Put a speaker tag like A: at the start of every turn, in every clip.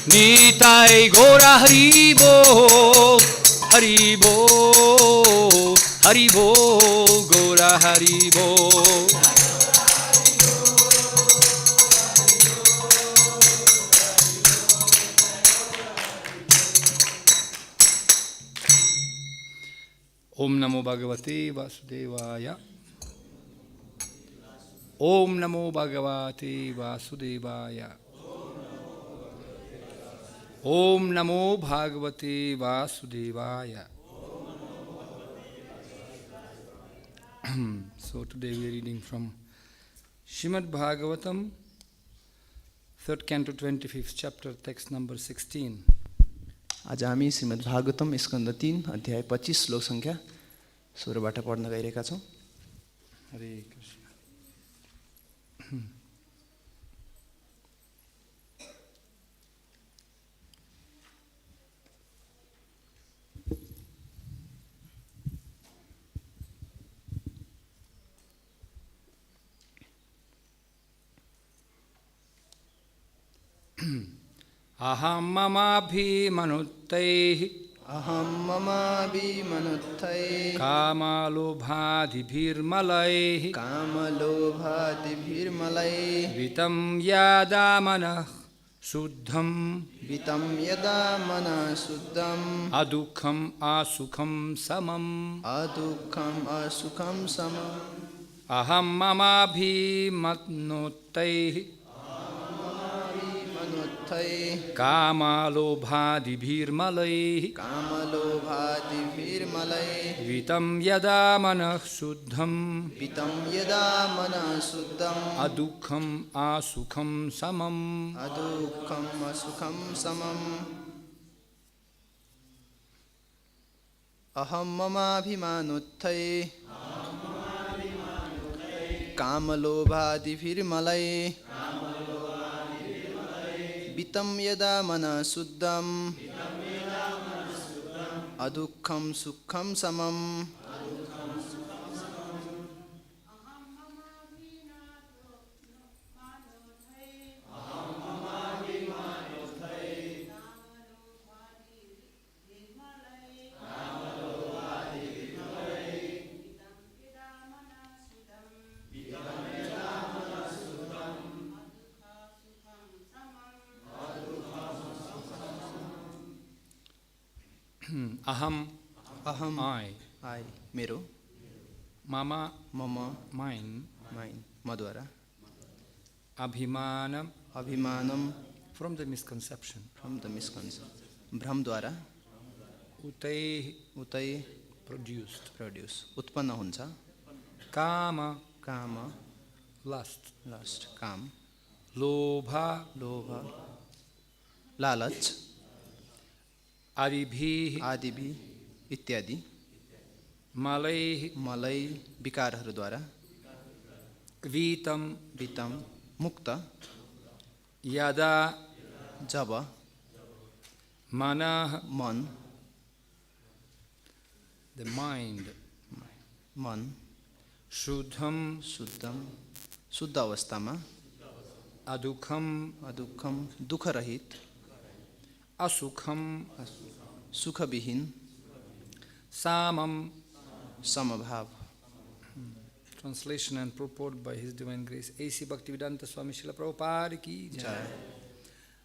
A: Nitai Gora Haribo, Haribo, Haribo, Gora Haribo. Om Namo Bhagavate Vasudevaya. Om Namo Bhagavate Vasudevaya. Om Namo Bhagavate Vasudevaya. So today we are reading from Srimad Bhagavatam, 3rd Canto, 25th chapter, text number 16.
B: आज हामी श्रीमद् भागवतम स्कन्द 3 अध्याय 25 श्लोक संख्या 16 बाट पढ्न गइरहेका छौं।
A: हरे कृष्ण। Aham mamābhimānotthaiḥ.
B: अहं ममाभिमानोत्थैः
A: kāma-lobhādibhir malaiḥ.
B: kāma-lobhādibhir malaiḥ
A: vītaṁ yadā manaḥ śuddham.
B: vītam yadā manaḥ śuddham
A: aduḥkham asukham samam.
B: aduḥkham asukham samam
A: ahaṁ mamābhimānotthaiḥ. kāma-lobhādibhir malaiḥ.
B: kāma-lobhādibhir malaiḥ
A: vītaṁ yadā manaḥ śuddham.
B: vītam yadā manaḥ śuddham
A: aduḥkham asukham samam.
B: aduḥkham asukham samam ahaṁ mamābhimānotthaiḥ kāma-lobhādibhir malaiḥ vītaṁ yadā manaḥ śuddham aduḥkham sukham samam
A: Aham,
B: aham
A: I,
B: मेरो
A: mama,
B: momo
A: mine,
B: मद्वारा
A: abhimāna,
B: abhimānam
A: from the misconception,
B: from the misconception भ्रमद्वारा
A: utthaiḥ, produced,
B: उत्पन्न हुन्छ
A: kāma,
B: काम
A: lust,
B: काम
A: lobha,
B: लालच
A: ādibhiḥ,
B: आदिभिः इत्यादि
A: malaiḥ,
B: विकारहरूद्वारा
A: vītam,
B: मुक्त
A: yadā,
B: जब
A: manaḥ,
B: मन
A: the mind, śuddham,
B: शुद्ध अवस्थामा
A: aduḥkham,
B: दुःखरहित
A: asukham,
B: सुखविहीन
A: samam.
B: समभाव।
A: Translation and purport by His Divine Grace A.C. Bhaktivedanta Swami Srila Prabhupada ki jai.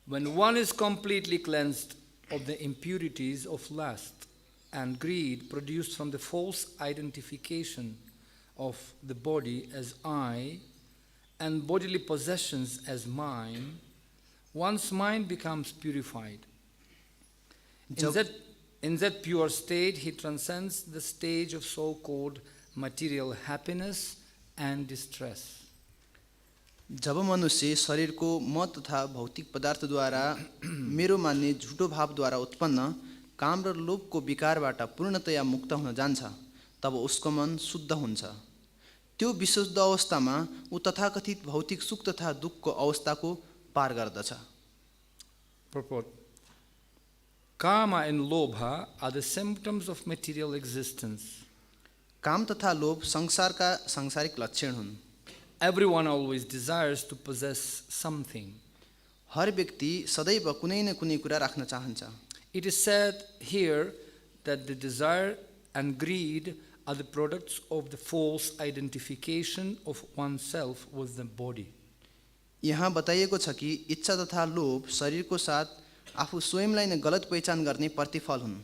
A: When one is completely cleansed of the impurities of lust and greed produced from the false identification of the body as I and bodily possessions as mine, one's mind becomes purified. In that pure state, he transcends the stage of so-called material happiness and distress.
B: जब मनुष्य शरीरको म तथा भौतिक पदार्थद्वारा मेरो मान्ने झुटो भावद्वारा उत्पन्न काम र लोभको विकारबाट पूर्णतया मुक्त हुन जान्छ, तब उसको मन शुद्ध हुन्छ। त्यो विशुद्ध अवस्थामा ऊ तथाकथित भौतिक सुख तथा दुःखको अवस्थाको पार गर्दछ।
A: Purport. Kama and lobha are the symptoms of material existence.
B: काम तथा लोभ संसारका सांसारिक लक्षण हुन्।
A: Everyone always desires to possess something.
B: हर व्यक्ति सदैव कुनै न कुनै कुरा राख्न चाहन्छ।
A: It is said here that the desire and greed are the products of the false identification of oneself with the body.
B: यहाँ बताइएको छ कि इच्छा तथा लोभ शरीरको साथ आफू स्वयंलाई नै गलत पहिचान गर्ने प्रतिफल हुन्।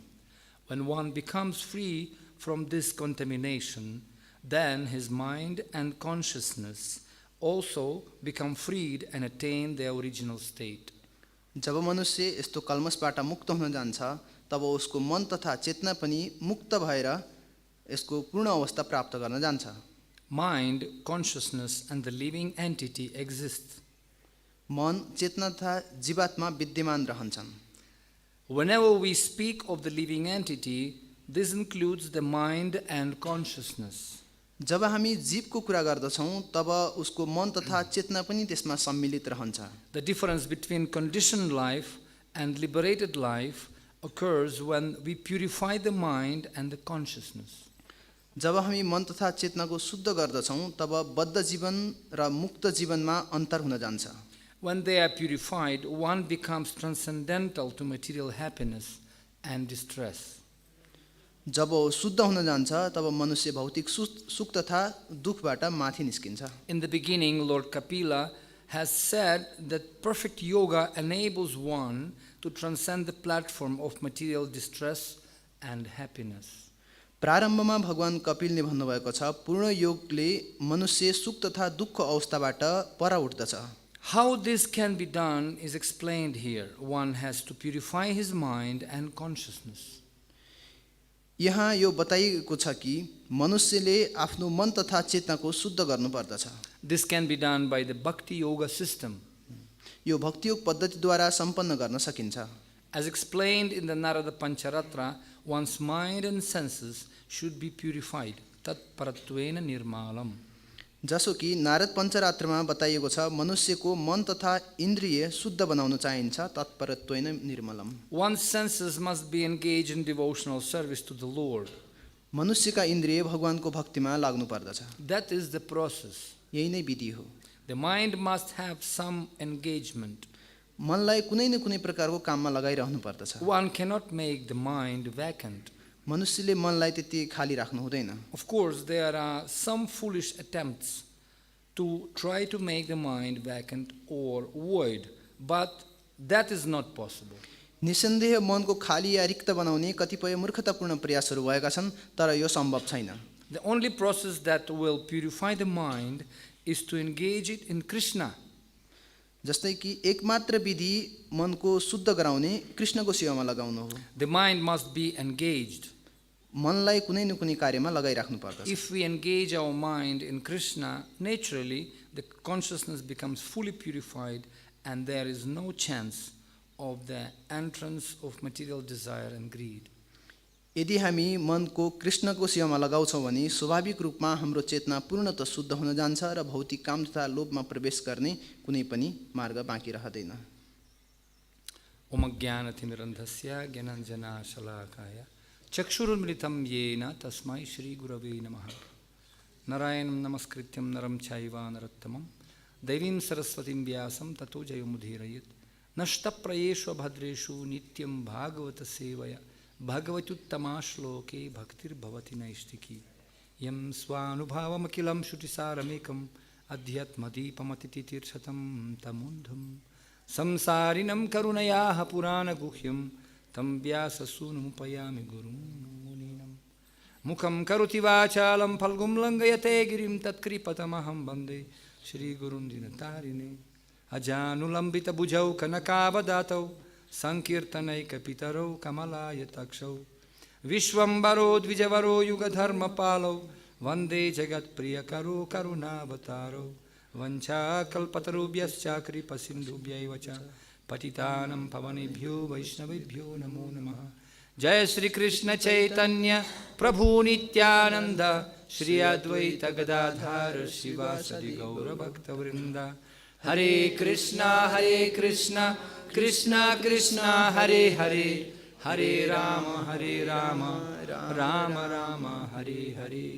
A: When one becomes free from this contamination, then his mind and consciousness also become freed and attain their original state.
B: जब मनुष्य यस्तो कल्मशबाट मुक्त हुन जान्छ तब उसको मन तथा चेतना पनि मुक्त भएर यसको पूर्ण अवस्था प्राप्त गर्न जान्छ।
A: Mind, consciousness and the living entity exist.
B: मन, चेतना तथा जीवात्मा विद्यमान रहन्छन्।
A: Whenever we speak of the living entity, this includes the mind and consciousness.
B: जब हामी जीवको कुरा गर्दछौँ तब उसको मन तथा चेतना पनि त्यसमा सम्मिलित रहन्छ।
A: The difference between conditioned life and liberated life occurs when we purify the mind and the consciousness.
B: जब हामी मन तथा चेतनाको शुद्ध गर्दछौँ तब बद्ध जीवन र मुक्त जीवनमा अन्तर हुन जान्छ।
A: When they are purified, one becomes transcendental to material happiness and distress.
B: जब शुद्ध हुन जान्छ तब मनुष्य भौतिक सुख तथा दुखबाट माथि निस्किन्छ।
A: In the beginning, Lord Kapila has said that perfect yoga enables one to transcend the platform of material distress and happiness.
B: प्रारम्भमा भगवान कपिलले भन्नुभएको छ पूर्ण योगले मनुष्य सुख तथा दुःख अवस्थाबाट पर उठ्दछ।
A: How this can be done is explained here. One has to purify his mind and consciousness.
B: यहाँ यो बताइएको छ कि मनुष्यले आफ्नो मन तथा चेतनाको शुद्ध गर्नुपर्दछ।
A: This can be done by the bhakti yoga system.
B: यो भक्ति योग पद्धतिद्वारा सम्पन्न गर्न सकिन्छ।
A: As explained in the Narada Pancharatra, one's mind and senses should be purified. Tat paratvena nirmalam.
B: जसो कि नारद पञ्चरात्रमा बताइएको छ मनुष्यको मन तथा इन्द्रिय शुद्ध बनाउन चाहिन्छ तत्परत्वेन निर्मलम।
A: One's senses must be engaged in devotional service to the Lord.
B: मनुष्यका इन्द्रिय भगवानको भक्तिमा लाग्नु पर्दछ।
A: That is the process.
B: यही नै विधि हो।
A: The mind must have some engagement.
B: मनलाई कुनै न कुनै प्रकारको काममा लगाइरहनु पर्दछ।
A: One cannot make the mind vacant.
B: मनुष्यले मनलाई त्यति खाली राख्नु हुँदैन।
A: Of course, there are some foolish attempts to try to make the mind vacant or void, but that is not possible.
B: निसन्देह मनको खाली या रिक्त बनाउने कतिपय मूर्खतापूर्ण प्रयासहरू भएका छन् तर यो सम्भव छैन।
A: The only process that will purify the mind is to engage it in Krishna.
B: जस्तै कि एकमात्र विधि मनको शुद्ध गराउने कृष्णको सेवामा लगाउनु हो।
A: The mind must be engaged.
B: मनलाई कुनै न कुनै कार्यमा लगाइराख्नु पर्दछ।
A: If we engage our mind in Krishna, naturally the consciousness becomes fully purified and there is no chance of the entrance of material desire and greed.
B: यदि हामी मनको कृष्णको सेवामा लगाउँछौँ भने स्वाभाविक रूपमा हाम्रो चेतना पूर्णतः शुद्ध हुन जान्छ र भौतिक काम तथा लोभमा प्रवेश गर्ने कुनै पनि मार्ग बाँकी रहँदैन।
A: ओम अज्ञानतिमिरन्धस्य ज्ञानाञ्जनाशलाकाय चक्षुरुन्मिलितं येन तस्मै श्रीगुरवे नमः। नारायणं नमस्कृत्यं नरं चैव नरोत्तमं देवीं सरस्वतीं व्यासं ततो जयमुदीरयेत्। नष्टप्रायेषु भद्रेषु नित्यं भागवत सेवया भगवत्युत्तमा श्लोके भक्तिर्भवति नैष्टिकी। यं स्वानुभावमखिलं श्रुतिसारमेकम् अध्यात्मदीपमतितीर्थं तमोन्धं संसारिणं करुणयाः पुराणगुह्यं तं व्याससूनुमुपयामि गुरुं मुनीनां। मुखं करोति वाचालं फल्गुं लङ्घयते गिरिं तत्कृपतमहं वन्दे श्रीगुरुं दिनतारिणे। अजानुलम्बितभुजौ कनकावदातौ संकीर्तनैकपितरौ कमलायताक्षौ विश्वम्भरो द्विजवरो युगधर्मपालौ वन्दे जगत्प्रियकरो करुणावतारौ। वञ्चाकल्पतरुभ्यश्च कृपसिन्धुभ्यैव च पतितानं पावनेभ्यो वैष्णवेभ्यो नमो नमः। जय श्री कृष्ण चैतन्य प्रभु नित्यानंद श्री अद्वैत गदाधर शिवासदि गौरभक्तवृंद। हरे कृष्णा कृष्णा कृष्णा हरे हरे, हरे Ram Ram Ram Hare Hare.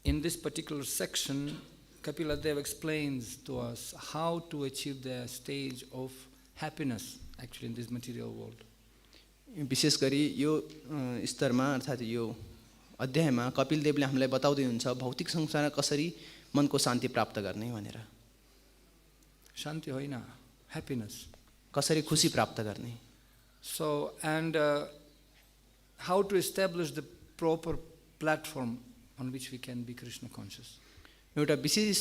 A: In this particular section, Kapila Dev explains to us how to achieve the stage of happiness actually in this material world.
B: विशेष गरी यो स्तरमा अर्थात् यो अध्यायमा कपिल देवले हामीलाई बताउँदै हुन्छ भौतिक संसारमा कसरी मनको शान्ति प्राप्त गर्ने भनेर।
A: Shanti hoina, happiness.
B: कसरी खुशी प्राप्त गर्ने।
A: So, and how to establish the proper platform on which we can be Krishna conscious.
B: एउटा विशेष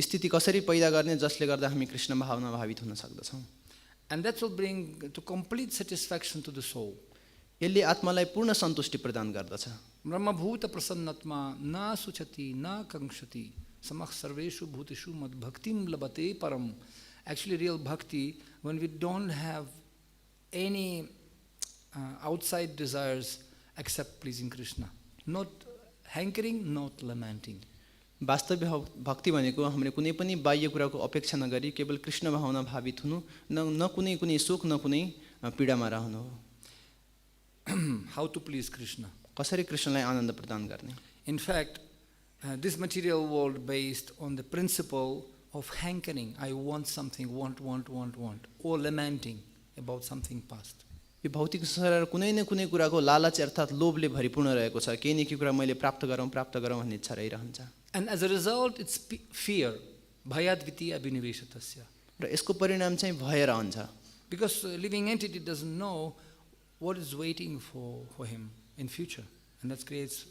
B: स्थिति कसरी पैदा गर्ने जसले गर्दा हामी कृष्ण भावना भावित हुन सक्दछौँ।
A: And that will bring to complete satisfaction to the soul.
B: यसले आत्मालाई पूर्ण सन्तुष्टि प्रदान गर्दछ।
A: ब्रह्मभूत प्रसन्नत्मा न सुचति न कंक्षति समः सर्वेषु भूतेषु मद भक्तिं लभते परम. Actually, real bhakti, when we don't have any outside desires except pleasing Krishna, not hankering, not lamenting.
B: वास्तविक भक्ति भनेको हामीले कुनै पनि बाह्य कुराको अपेक्षा नगरी केवल कृष्ण भावना भावित हुनु, न कुनै सुख न कुनै पीडामा रहनु हो।
A: How to please Krishna?
B: कसरी कृष्णलाई आनन्द प्रदान गर्ने।
A: In fact, this material world based on the principle of hankering, I want something, want, or lamenting about something past.
B: यो भौतिक संसार कुनै न कुनै कुराको लालच अर्थात् लोभले भरिपूर्ण रहेको छ। केही न केही कुरा मैले प्राप्त गरौँ भन्ने इच्छा रहिरहन्छ।
A: And as a result, it's fear, bhayadviti abhiniveshatasya.
B: र यसको परिणाम चाहिँ भय रहन्छ।
A: Because a living entity doesn't know what is waiting for him in future, and that creates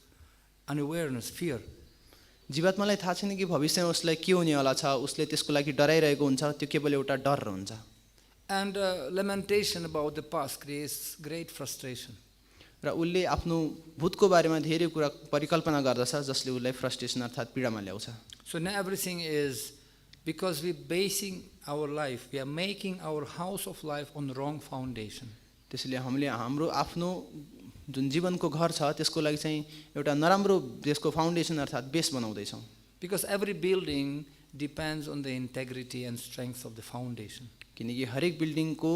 A: unawareness, fear.
B: जीवात्मालाई थाहा छैन कि भविष्यमा उसलाई के हुनेवाला छ, उसले त्यसको लागि डराइरहेको हुन्छ, त्यो केवल एउटा डर हुन्छ।
A: And lamentation about the past creates great frustration.
B: र उसले आफ्नो भूतको बारेमा धेरै कुरा परिकल्पना गर्दछ जसले उसलाई फ्रस्ट्रेसन अर्थात् पीडामा ल्याउँछ।
A: So now everything is because we basing our life, we are making our house of life on wrong foundation.
B: त्यसैले हामीले हाम्रो आफ्नो जुन जीवनको घर छ त्यसको लागि चाहिँ एउटा नराम्रो त्यसको फाउन्डेसन अर्थात् base बनाउँदैछौँ।
A: Because every building depends on the integrity and strength of the foundation.
B: किनकि हरेक बिल्डिङको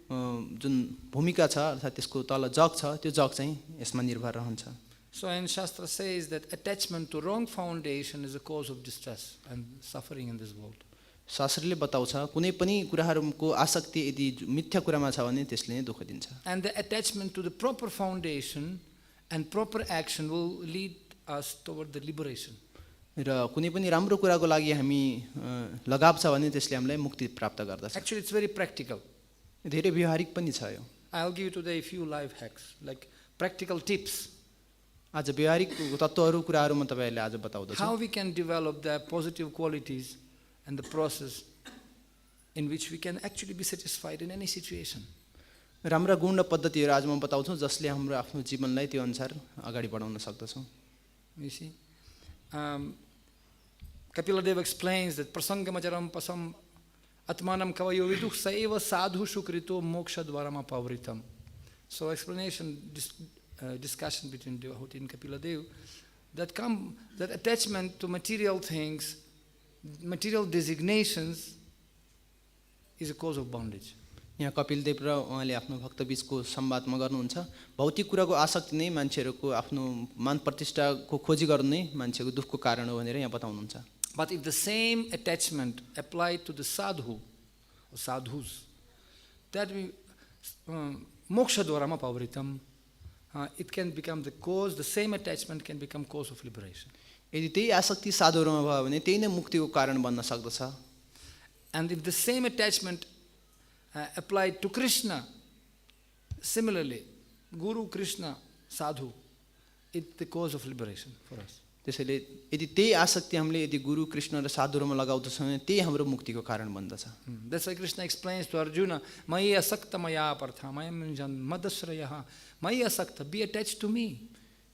B: जुन भूमिका छ अर्थात् त्यसको तल जग छ त्यो जग चाहिँ यसमा निर्भर रहन्छ।
A: So in Shastra says that attachment to wrong foundation is a cause of distress and suffering in this world.
B: शास्त्रले बताउँछ कुनै पनि कुराहरूको आसक्ति यदि मिथ्या कुरामा छ भने त्यसले नै दुःख दिन्छ।
A: And the attachment to the proper foundation and proper action will lead us toward the liberation.
B: र कुनै पनि राम्रो कुराको लागि हामी लगाव छ भने त्यसले हामीलाई मुक्ति प्राप्त गर्दछ।
A: Actually, it's very practical.
B: धेरै व्यवहारिक पनि छ यो।
A: I'll give you today a few life hacks, like practical tips.
B: आज व्यवहारिक तत्त्वहरू कुराहरू म तपाईहरुलाई आज बताउँदछु।
A: How we can develop the positive qualities and the process in which we can actually be satisfied in any situation.
B: राम्रा गुण र पद्धतिहरू आज म बताउँछु जसले हाम्रो आफ्नो जीवनलाई त्यो अनुसार अगाडि बढाउन सक्दछौँ।
A: You see, Kapila Dev explains that prasangamacharam pasam atmanam kavayo viduh sa eva sadhu shukrito moksha dvaram apavritam. So explanation, discussion between devotee and Kapila Dev, that attachment to material things, material designations is a cause of bondage.
B: यहाँ कपिल देव र उहाँले आफ्नो भक्त बीचको संवादमा गर्नुहुन्छ भौतिक कुराको आसक्ति नै मान्छेहरूको आफ्नो मान प्रतिष्ठाको खोजी गर्नु नै मान्छेको दुःखको कारण हो भनेर यहाँ बताउनुहुन्छ।
A: But if the same attachment applied to the sadhu or sadhus, that we moksha dvarama pavritam, it can become the cause, the same attachment can become cause of liberation.
B: यदि त्यही आसक्ति साधुहरूमा भयो भने त्यही नै मुक्तिको कारण बन्न सक्दछ।
A: And if the same attachment applied to Krishna, similarly, Guru, Krishna, Sadhu, it's the cause of liberation for us.
B: त्यसैले यदि त्यही आसक्ति हामीले यदि गुरु कृष्ण र साधुहरूमा लगाउँदछौँ भने त्यही हाम्रो मुक्तिको कारण बन्दछ।
A: That's why Krishna explains to Arjuna, Maya asakta maya partha, maya minjan madasrayaha, maya asakta, be attached to me.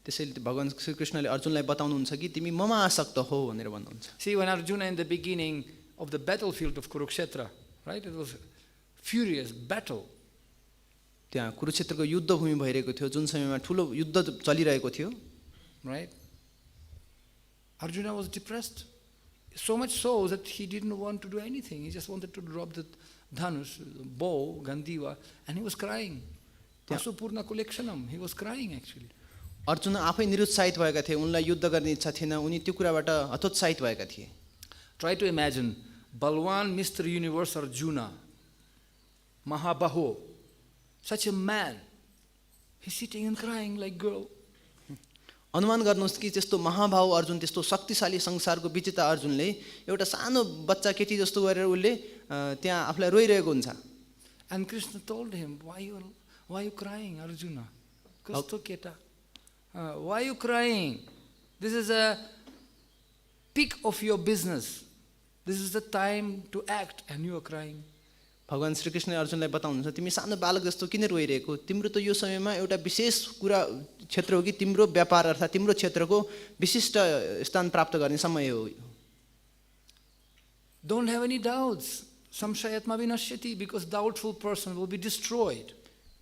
B: त्यसैले भगवान श्री कृष्णले अर्जुनलाई बताउनुहुन्छ कि तिमी ममा आसक्त हो भनेर भन्नुहुन्छ।
A: See, when Arjuna in the beginning of the battlefield of Kurukshetra, right, it was furious battle.
B: त्यहाँ कुरुक्षेत्रको युद्ध भूमि भइरहेको थियो जुन समयमा ठुलो युद्ध चलिरहेको थियो,
A: right? Arjuna was depressed, so much so that he didn't want to do anything. He just wanted to drop the dhanush, bow, gandiva, and he was crying. Asupurna kulekshanam, he was crying actually.
B: Arjun आफै निरुत्साहित भएका थिए, उनलाई युद्ध गर्ने इच्छा थिएन, उनी त्यो कुराबाट हतोत्साहित भएका थिए।
A: Try to imagine Balwan, Mr. Universe Arjuna, Mahabaho, such a man. He's sitting and crying like girl.
B: अनुमान गर्नुहोस् कि त्यस्तो महाभाव अर्जुन, त्यस्तो शक्तिशाली संसारको विजेता अर्जुनले एउटा सानो बच्चा केटी जस्तो गरेर उसले त्यहाँ आफूलाई रोइरहेको हुन्छ.
A: And Krishna told him, why you crying, Arjuna? Kasto keta. Why you crying? This is a peak of your business. This is the time to act and you are crying.
B: भगवान श्रीकृष्णले अर्जुनलाई बताउनुहुन्छ, तिमी सानो बालक जस्तो किन रोइरहेको? तिम्रो त यो समयमा एउटा विशेष कुरा क्षेत्र हो कि तिम्रो व्यापार अर्थात् तिम्रो क्षेत्रको विशिष्ट स्थान प्राप्त गर्ने समय हो.
A: Don't have any doubts. Samshayatma vinashyati, because doubtful person will be destroyed.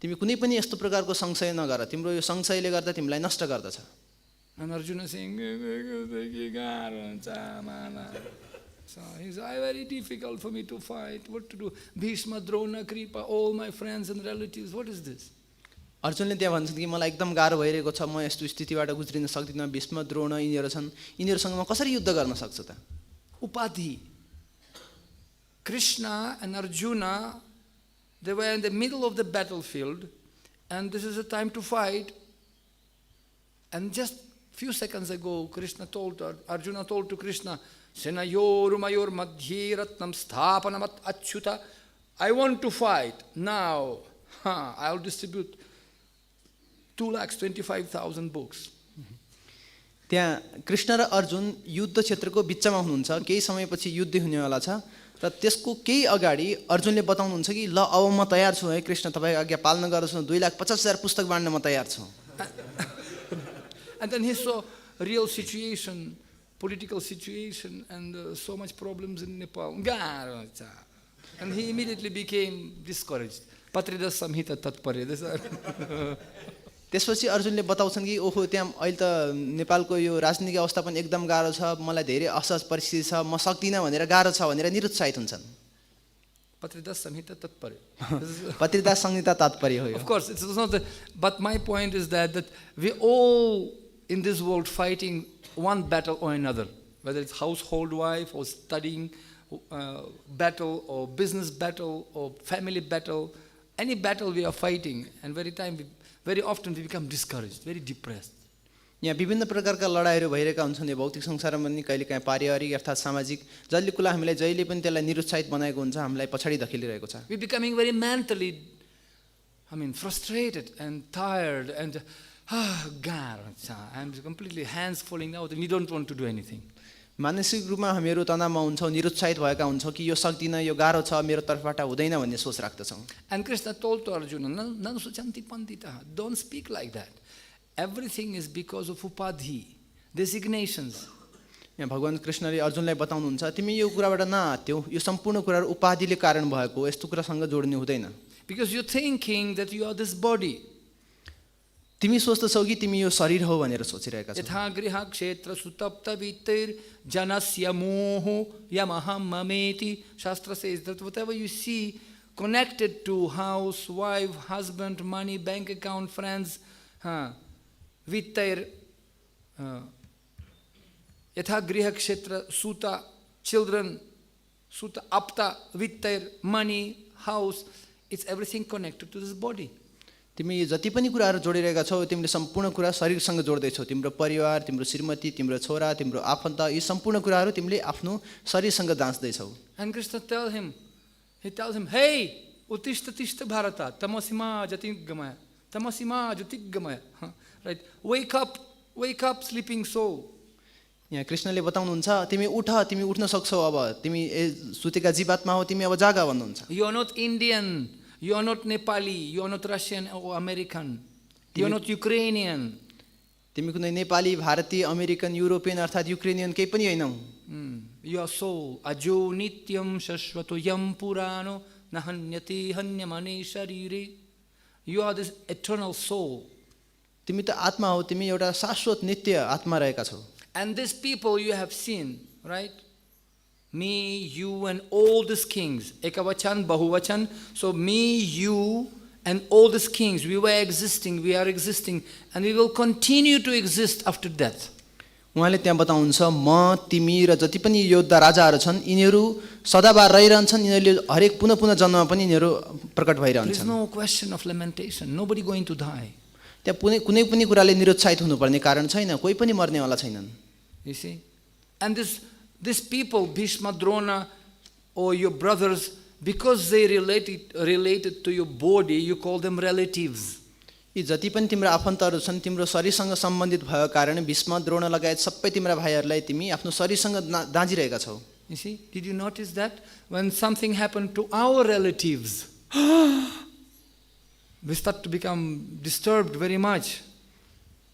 B: तिमी कुनै पनि यस्तो प्रकारको संशय नगर, तिम्रो यो संशयले गर्दा तिमीलाई नष्ट गर्दछ.
A: And Arjuna saying, so he's very difficult for me to fight. What to do? Bhishma, Drona, Kripa, all my friends and relatives. What is this?
B: अर्जुनले त्यहाँ भन्छन् कि मलाई एकदम गाह्रो भइरहेको छ, म यस्तो स्थितिबाट गुज्रिन सक्दिनँ, भीष्म द्रोण यिनीहरू छन्, यिनीहरूसँग म कसरी युद्ध गर्न सक्छु त?
A: Upadhi. Krishna and Arjuna, they were in the middle of the battlefield, and this is a time to fight. And just few seconds ago, Arjuna told to Krishna, Senayorumayor madhye ratnam sthapanamat achyuta. I want to fight now. I'll distribute 2,25,000 books.
B: त्यहाँ कृष्ण र अर्जुन युद्ध क्षेत्रको बिचमा हुनुहुन्छ. केही समयपछि युद्ध हुनेवाला छ र त्यसको केही अगाडि अर्जुनले बताउनुहुन्छ कि ल अब म तयार छु है कृष्ण, तपाईको आज्ञा पालन गर्छु, 2,50,000 पुस्तक बाँड्न म तयार छु.
A: And then he saw real situation, political situation, and so much problems in Nepal. And he immediately became discouraged. Patri samhita tatparya.
B: त्यसपछि अर्जुनले बताउँछन् कि ओहो त्यहाँ अहिले त नेपालको यो राजनीतिक अवस्था पनि एकदम गाह्रो छ, मलाई धेरै असहज परिस्थिति छ, म सक्दिनँ भनेर गाह्रो छ भनेर निरुत्साहित हुन्छन्.
A: Patridas samhita tatparya.
B: पत्रिदास संहिता तात्पर्य हो.
A: Of course, it's not the, but my point is that we all in this world fighting one battle or another, whether it's household wife or studying battle or business battle or family battle, any battle we are fighting, and very often we become discouraged, very depressed.
B: यहाँ विभिन्न प्रकारका लडाईहरू भइरहेका हुन्छन् यो भौतिक संसारमा पनि, कहिलेकाहीँ पारिवारिक अर्थात् सामाजिक, जसले कुला हामीलाई जहिले पनि त्यसलाई निरुत्साहित बनाएको हुन्छ, हामीलाई पछाडि धकेलिरहेको छ.
A: We're becoming very mentally, frustrated and tired and I'm completely hands falling out and we don't want to do anything.
B: मानसिक रूपमा हामीहरू तनावमा हुन्छौँ, निरुत्साहित भएका हुन्छौँ कि यो सक्दिनँ, यो गाह्रो छ, मेरो तर्फबाट हुँदैन भन्ने सोच राख्दछौँ.
A: And Krishna told to Arjuna, "Nan suchanti pandita, don't speak like that. Everything is because of upadhi, designations."
B: यहाँ भगवान कृष्णले अर्जुनलाई बताउनुहुन्छ, तिमी यो कुराबाट नआत्त्यौ, यो सम्पूर्ण कुराहरू उपाधिले कारण भएको, यस्तो कुरासँग जोड्नु हुँदैन.
A: Because you're thinking that you are this body.
B: तिमी सोच्दछौ कि तिमी यो शरीर हो भनेर सोचिरहेका छौ.
A: यथा गृह क्षेत्र सुतप्त वित्तर जनस्य मोह यम aham mameti. Shastra says that whatever you see connected to house, wife, husband, money, bank account, friends, vittar, yatha griha kshetra, suta, children, suta, apta, vittar, money, house, it's everything connected to this body.
B: तिमी जति पनि कुराहरू जोडिरहेका छौ, तिमीले सम्पूर्ण कुरा शरीरसँग जोड्दैछौ. तिम्रो परिवार, तिम्रो श्रीमती, तिम्रो छोरा, तिम्रो आफन्त, यी सम्पूर्ण कुराहरू तिमीले आफ्नो शरीरसँग जाँच्दैछौ.
A: And Krishna tells him, hey, uttishta tishta bharata, tamasima jatiggamaya, tamasima jatiggamaya. Right? Wake up, sleeping soul.
B: यहाँ कृष्णले बताउनुहुन्छ, तिमी उठ, तिमी उठ्न सक्छौ, अब तिमी सुतेका जीवात्मा हो, तिमी अब जागा भन्नुहुन्छ.
A: You are not Indian, you are not Nepali, you are not Russian or American, you are not Ukrainian.
B: तिमी कुनै नेपाली, भारतीय, अमेरिकन, युरोपियन अर्थात् युक्रेनियन केही पनि हैनौ.
A: You are soul, ajo nityam shashvato yam purano nahanyati hanyamane sharire. You are this eternal soul.
B: तिमी त आत्मा हो, तिमी एउटा शाश्वत नित्य आत्मा रहेका छौ.
A: And these people you have seen, right? Me, you, and all these kings. Ekavachan, Bahuvachan. So me, you, and all these kings, we are existing, and we will continue to exist after death.
B: उहाँले त्यहाँ बताउनुहुन्छ म तिमी र जति पनि योद्धा राजाहरू छन् यिनीहरू सदाबार रहिरहन्छन् यिनीहरूले हरेक पुनः पुनः जन्ममा पनि यिनीहरू प्रकट
A: There is
B: भइरहन्छन्
A: no question of lamentation. Nobody going to die.
B: त्यहाँ कुनै पनि कुराले निरुत्साहित हुनुपर्ने कारण छैन कोही पनि मर्नेवाला छैनन्
A: You see? And these people, Bhishma, Drona, or your brothers, because they related to your body, you call them relatives.
B: यी जति पनि तिम्रो आफन्तहरू छन् तिम्रो शरीरसँग सम्बन्धित भएको कारण भीष्म द्रोण लगायत सबै तिम्रा भाइहरूलाई तिमी आफ्नो शरीरसँग दाँजिरहेका छौ
A: You see? Did you notice that? When something happened to our relatives, we start to become disturbed very much.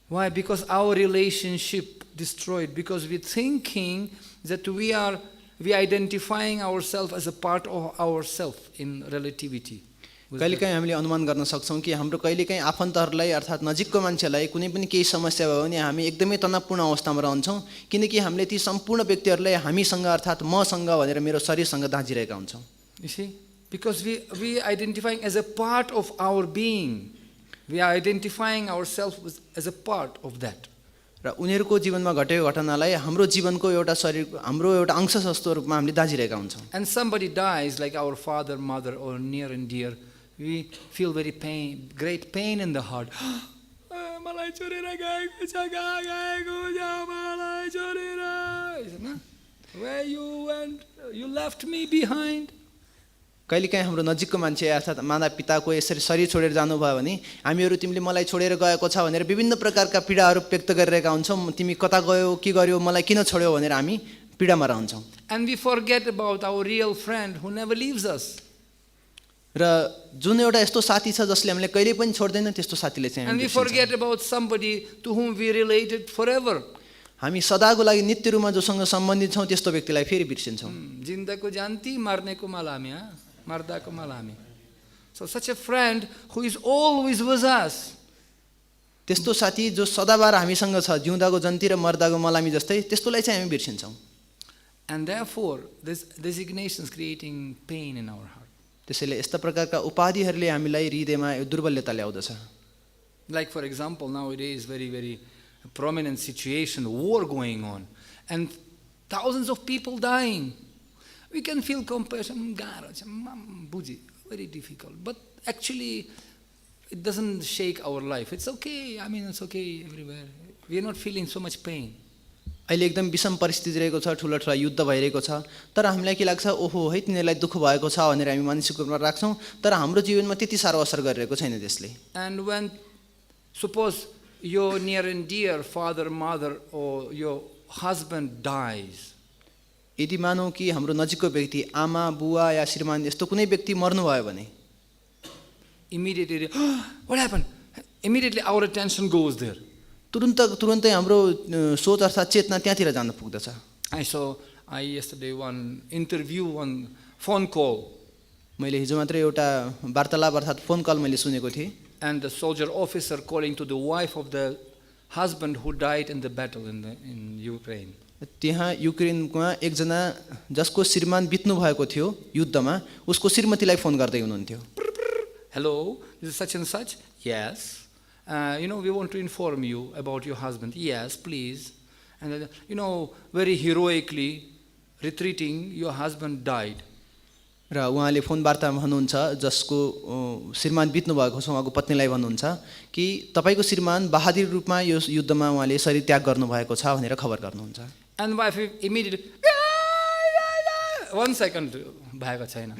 A: Why? Because our relationship destroyed. Because we're thinking that we identifying ourselves as a part of ourselves in relativity.
B: कहिलेकाहीँ हामीले अनुमान गर्न सक्छौँ कि हाम्रो कहिलेकाहीँ आफन्तहरूलाई अर्थात् नजिकको मान्छेलाई कुनै पनि केही समस्या भयो भने हामी एकदमै तनावपूर्ण अवस्थामा रहन्छौँ किनकि हामीले ती सम्पूर्ण व्यक्तिहरूलाई हामीसँग अर्थात् मसँग भनेर मेरो शरीरसँग दाँजिरहेका हुन्छौँ
A: You see? Because we identifying as a part of our being. We are identifying ourselves as a part of that.
B: र उनीहरूको जीवनमा घटेको घटनालाई हाम्रो जीवनको एउटा शरीर हाम्रो एउटा अंश जस्तो रूपमा हामीले दाँजिरहेका हुन्छौँ
A: And somebody dies like our father, mother, or near and dear, we feel very great pain in the heart. Malaiḥ chorera gayeko cha, gayeko cha, malaiḥ chorera. Where you went? You left me behind.
B: कहिलेकाहीँ हाम्रो नजिकको मान्छे अर्थात् माता पिताको यसरी शरीर छोडेर जानुभयो भने हामीहरू तिमीले मलाई छोडेर गएको छ भनेर विभिन्न प्रकारका पीडाहरू व्यक्त गरिरहेका हुन्छौँ तिमी कता गयौ के गर्यौ मलाई किन छोड्यौ भनेर हामी पीडामा रहन्छौँ
A: And we forget about our real friend who never leaves us.
B: र जुन एउटा यस्तो साथी छ जसले हामीले कहिले पनि छोड्दैन त्यस्तो साथीले चाहिँ
A: And we forget about somebody to whom we related forever.
B: हामी सदाको लागि नित्य रूपमा जोसँग सम्बन्धित छौँ त्यस्तो व्यक्तिलाई फेरि बिर्सिन्छौँ
A: जिन्दको जानती मर्नेको मलामी मर्दाको मलामी. So such a friend who is always with us.
B: त्यस्तो साथी जो सदाबार हामीसँग छ जिउँदाको जन्ती र मर्दाको मलामी जस्तै त्यस्तोलाई चाहिँ हामी बिर्सिन्छौँ
A: And therefore this designation is creating pain in our heart.
B: त्यसैले यस्ता प्रकारका उपाधिहरूले हामीलाई हृदयमा दुर्बलता ल्याउँदछ
A: Like for example nowadays very prominent situation, war going on and thousands of people dying. We can feel compassion, very difficult. But actually, it doesn't shake our life. It's okay. I mean, it's okay everywhere. We are not feeling so much pain.
B: अहिले एकदम विषम परिस्थिति रहेको छ ठुला ठुला युद्ध भइरहेको छ तर हामीलाई के लाग्छ ओहो है तिनीहरूलाई दुःख भएको छ भनेर हामी मानसिक रूपमा राख्छौँ तर हाम्रो जीवनमा त्यति साह्रो असर गरिरहेको छैन त्यसले
A: And when suppose your near and dear father, mother, or your husband dies,
B: यदि मानौ कि हाम्रो नजिकको व्यक्ति आमा बुवा या श्रीमान यस्तो कुनै व्यक्ति मर्नुभयो भने
A: immediately, what happened? Immediately our attention goes there.
B: तुरुन्तै हाम्रो सोच अर्थात् चेतना त्यहाँतिर जान पुग्दछ
A: I yesterday one interview, one phone call.
B: मैले हिजो मात्रै एउटा वार्तालाप अर्थात् फोन कल मैले सुनेको थिएँ
A: And the soldier officer calling to the wife of the husband who died in the battle in Ukraine.
B: त्यहाँ युक्रेनमा एकजना जसको श्रीमान बित्नु भएको थियो युद्धमा उसको श्रीमतीलाई फोन गर्दै हुनुहुन्थ्यो
A: Hello, this is such and such? Yes. We want to inform you about your husband. Yes, please. And very heroically retreating, your husband died.
B: र उहाँले फोन वार्तामा भन्नुहुन्छ जसको श्रीमान बित्नु भएको छ उहाँको पत्नीलाई भन्नुहुन्छ कि तपाईको श्रीमान बहादुर रूपमा यो युद्धमा उहाँले शरीर त्याग गर्नु भएको छ भनेर खबर गर्नुहुन्छ
A: And wife immediately 1 second भएको छैन.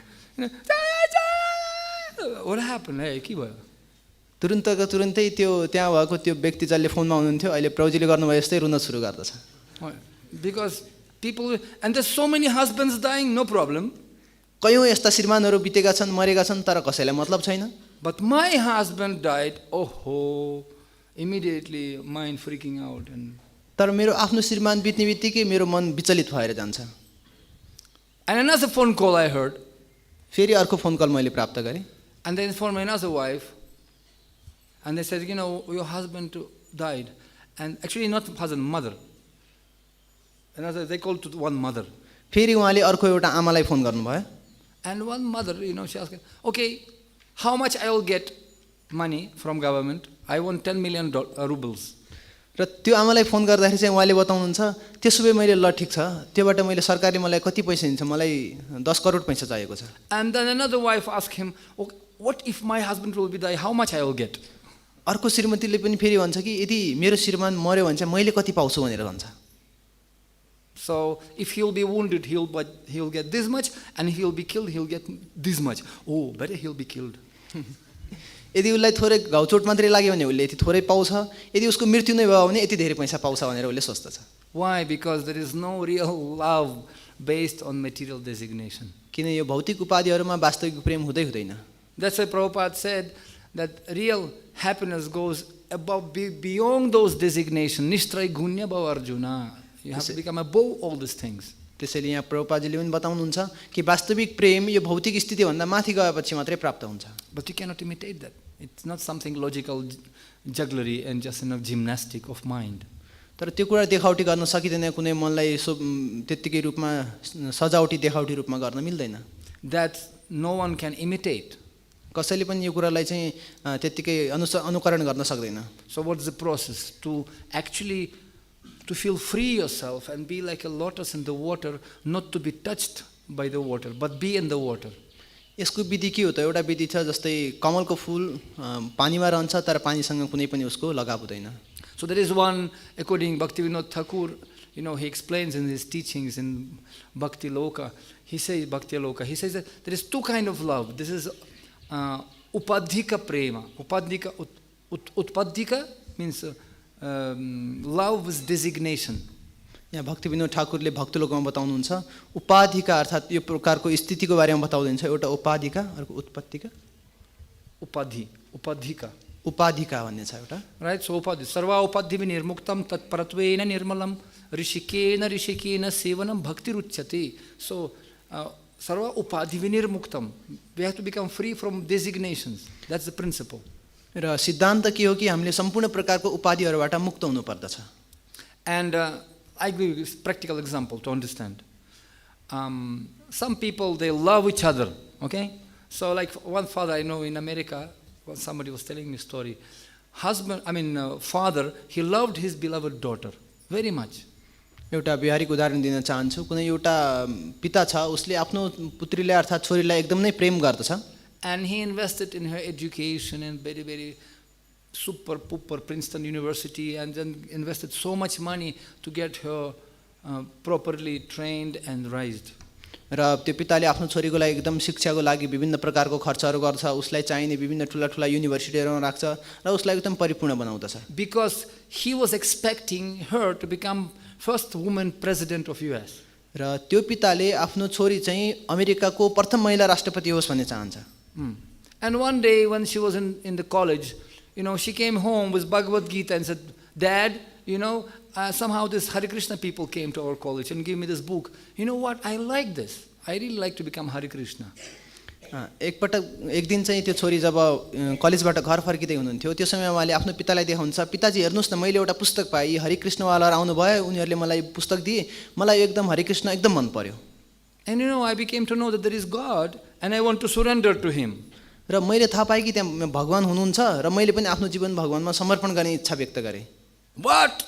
A: What happened? Hey, के भयो?
B: तुरुन्तै त्यो त्यहाँ भएको त्यो व्यक्ति जसले फोनमा हुनुहुन्थ्यो अहिले प्रौजीले गर्नुभयो जस्तै रुन सुरु गर्दछ
A: Because people, and there's so many husbands dying, no problem.
B: कयौं यस्ता श्रीमानहरू बितेका छन् मरेका छन् तर कसैलाई मतलब छैन
A: But my husband died. Oh, immediately mind freaking out. And
B: तर मेरो आफ्नो श्रीमान बित्ने बित्तिकै मेरो मन विचलित भएर जान्छ
A: another phone call I heard.
B: फेरि अर्को फोन कल मैले प्राप्त गरेँ
A: And they informed my another wife. And they said, your husband died. And actually not husband, mother. Another, they called to one mother.
B: फेरि उहाँले अर्को एउटा आमालाई फोन गर्नुभयो
A: And one mother, she asked, okay, how much I will get money from government? I want 10 million rubles.
B: र त्यो आमालाई phone गर्दाखेरि चाहिँ उहाँले बताउनुहुन्छ त्यसो भए मैले ल ठिक छ त्योबाट मैले सरकारले मलाई कति पैसा दिन्छ मलाई 10 करोड पैसा चाहिएको छ.
A: And then another wife asked him, okay, what if my husband will be die, how much I will get?
B: अर्को श्रीमतीले पनि फेरि भन्छ कि यदि मेरो श्रीमान मर्यो भने चाहिँ मैले कति पाउँछु भनेर भन्छ.
A: So if he'll be wounded, he'll get this much, and if he'll be killed, he'll get this much. Oh, better he'll be killed.
B: यदि उसलाई थोरै घाउचोट मात्रै लाग्यो भने उसले यति थोरै पाउँछ, यदि उसको मृत्यु नै भयो भने यति धेरै पैसा पाउँछ भनेर उसले सोच्दछ.
A: Why? Because there is no real love based on material designation.
B: किन यो भौतिक उपाधिहरुमा वास्तविक प्रेम हुँदैन.
A: That's why Prabhupada said that real happiness goes above, beyond those designations. Nishtray gunya bhava Arjuna. You have to become above all these things.
B: त्यसैले यहाँ प्रभुपादजीले पनि बताउनुहुन्छ कि वास्तविक प्रेम यो भौतिक स्थिति भन्दा माथि गएपछि मात्रै प्राप्त हुन्छ.
A: But you cannot imitate that. It's not something logical jugglery and just gymnastic of mind.
B: तर त्यो कुरा देखाउटी गर्न सकिदैन, कुनै मनलाई त्यतिकै रूपमा सजाउटी देखाउटी रूपमा गर्न मिल्दैन.
A: That no one can imitate.
B: कसैले पनि यो कुरालाई चाहिँ त्यतिकै अनुकरण गर्न सक्दैन.
A: So what's the process to actually to feel free yourself and be like a lotus in the water, not to be touched by the water, but be in the water?
B: यसको विधि के हो त? एउटा विधि छ जस्तै कमलको फूल पानीमा रहन्छ तर पानीसँग कुनै पनि उसको लगाव हुँदैन.
A: So there is one, according Bhaktivinoda Thakur, he explains in his teachings in Bhakti Loka, he says that there is two kind of love. This is upadhika prema. Utpadhika means love with designation.
B: यहाँ भक्तिविनोद ठाकुरले भक्तलोकमा बताउनुहुन्छ उपाधिका अर्थात् यो प्रकारको स्थितिको बारेमा बताउँदैछ. एउटा उपाधिका, अर्को उत्पत्तिका. उपाधिका भन्ने छ एउटा.
A: Right? So upadhi sarva upadhibhinirmuktam tatparatveena nirmalam rishikena sevanam bhaktiruchyate. So sarva upadhibhinirmuktam, we have to become free from designations. That's the principle.
B: र सिद्धान्त के हो कि हामीले सम्पूर्ण प्रकारको उपाधिहरुबाट मुक्त हुनु पर्दछ.
A: And I give you a practical example to understand. Some people, they love each other, okay? So like one father I know in America, when somebody was telling me a story, father, he loved his beloved daughter very much.
B: एउटा व्यावहारिक उदाहरण दिन चाहन्छु. कुनै एउटा पिता छ, उसले आफ्नो पुत्रीलाई अर्थात् छोरीलाई एकदम नै प्रेम गर्दछ.
A: And he invested in her education in very, very super pooper Princeton University, and then invested so much money to get her properly trained and raised.
B: र त्यो पिताले आफ्नो छोरीको लागि एकदम शिक्षाको लागि विभिन्न प्रकारको खर्चहरू गर्छ, उसलाई चाहिने विभिन्न ठुला युनिभर्सिटीहरुमा राख्छ र उसलाई एकदम परिपूर्ण बनाउँदछ.
A: Because he was expecting her to become first woman president of US.
B: र त्यो पिताले आफ्नो छोरी चाहिँ अमेरिकाको प्रथम महिला राष्ट्रपति होस् भन्ने चाहन्छ.
A: And one day when she was in the college, she came home with Bhagavad Gita and said, Dad, somehow this Hare Krishna people came to our college and gave me this book. You know what? I like this. I really like to become Hare Krishna.
B: एक दिन चाहिँ त्यो छोरी जब कलेजबाट घर फर्किँदै हुनुहुन्थ्यो, त्यो समय उहाँले आफ्नो पितालाई देखाउनुहुन्छ, पिताजी हेर्नुस् न, मैले एउटा पुस्तक पाएँ, हरे कृष्णवालाहरू आउनुभयो, उनीहरूले मलाई पुस्तक दिए, मलाई एकदम हरे कृष्ण एकदम मन पर्यो.
A: And I became to know that there is God and I want to surrender to him.
B: र मैले थाहा पाएँ कि त्यहाँ भगवान हुनुहुन्छ र मैले पनि आफ्नो जीवन भगवानमा समर्पण गर्ने इच्छा व्यक्त गरेँ.
A: What?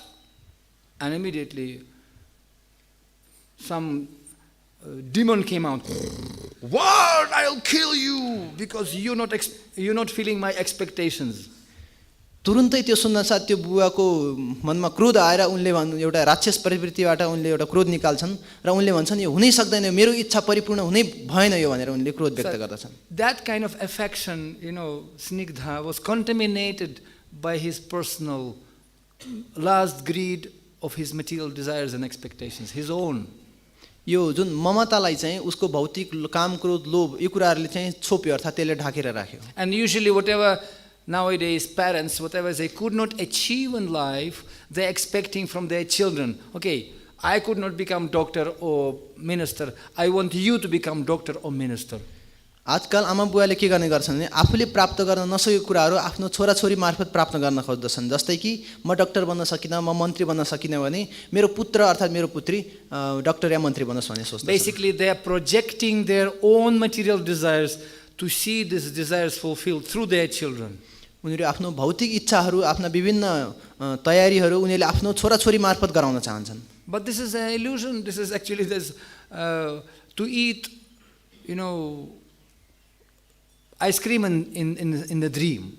A: And immediately some demon came out. What? I'll kill you because you're not feeling my expectations.
B: तुरुन्तै त्यो सुन्नसाथ त्यो बुवाको मनमा क्रोध आएर उनले एउटा राक्षस प्रवृत्तिबाट उनले एउटा क्रोध निकाल्छन् र उनले भन्छन् यो हुनै सक्दैन, मेरो इच्छा परिपूर्ण हुनै भएन यो भनेर उनले क्रोध व्यक्त गर्दछन्.
A: That kind of affection, Snigdha, was contaminated by his personal lust, greed of his material desires and expectations, his own.
B: यो जुन ममतालाई चाहिँ उसको भौतिक काम, क्रोध, लोभ यो कुराहरूले चाहिँ छोप्यो अर्थात् त्यसले ढाकेर राख्यो.
A: And usually whatever nowadays parents, whatever they could not achieve in life, they're expecting from their children. Okay, I could not become doctor or minister. I want you to become doctor or minister.
B: आजकल आमा बुवाले के गर्ने गर्छन् भने आफूले प्राप्त गर्न नसकेको कुराहरू आफ्नो छोराछोरी मार्फत प्राप्त गर्न खोज्दछन्. जस्तै कि म डाक्टर बन्न सकिनँ, म मन्त्री बन्न सकिनँ भने मेरो पुत्र अर्थात् मेरो पुत्री डाक्टर या मन्त्री बनोस् भन्ने सोच्दछन्.
A: Basically they are projecting their own material desires to see these desires fulfilled through their children.
B: उनीहरू आफ्नो भौतिक इच्छाहरू आफ्ना विभिन्न तयारीहरू उनीहरूले आफ्नो छोराछोरी मार्फत गराउन चाहन्छन्.
A: But this is an illusion. This is actually this to eat, ice cream in the dream.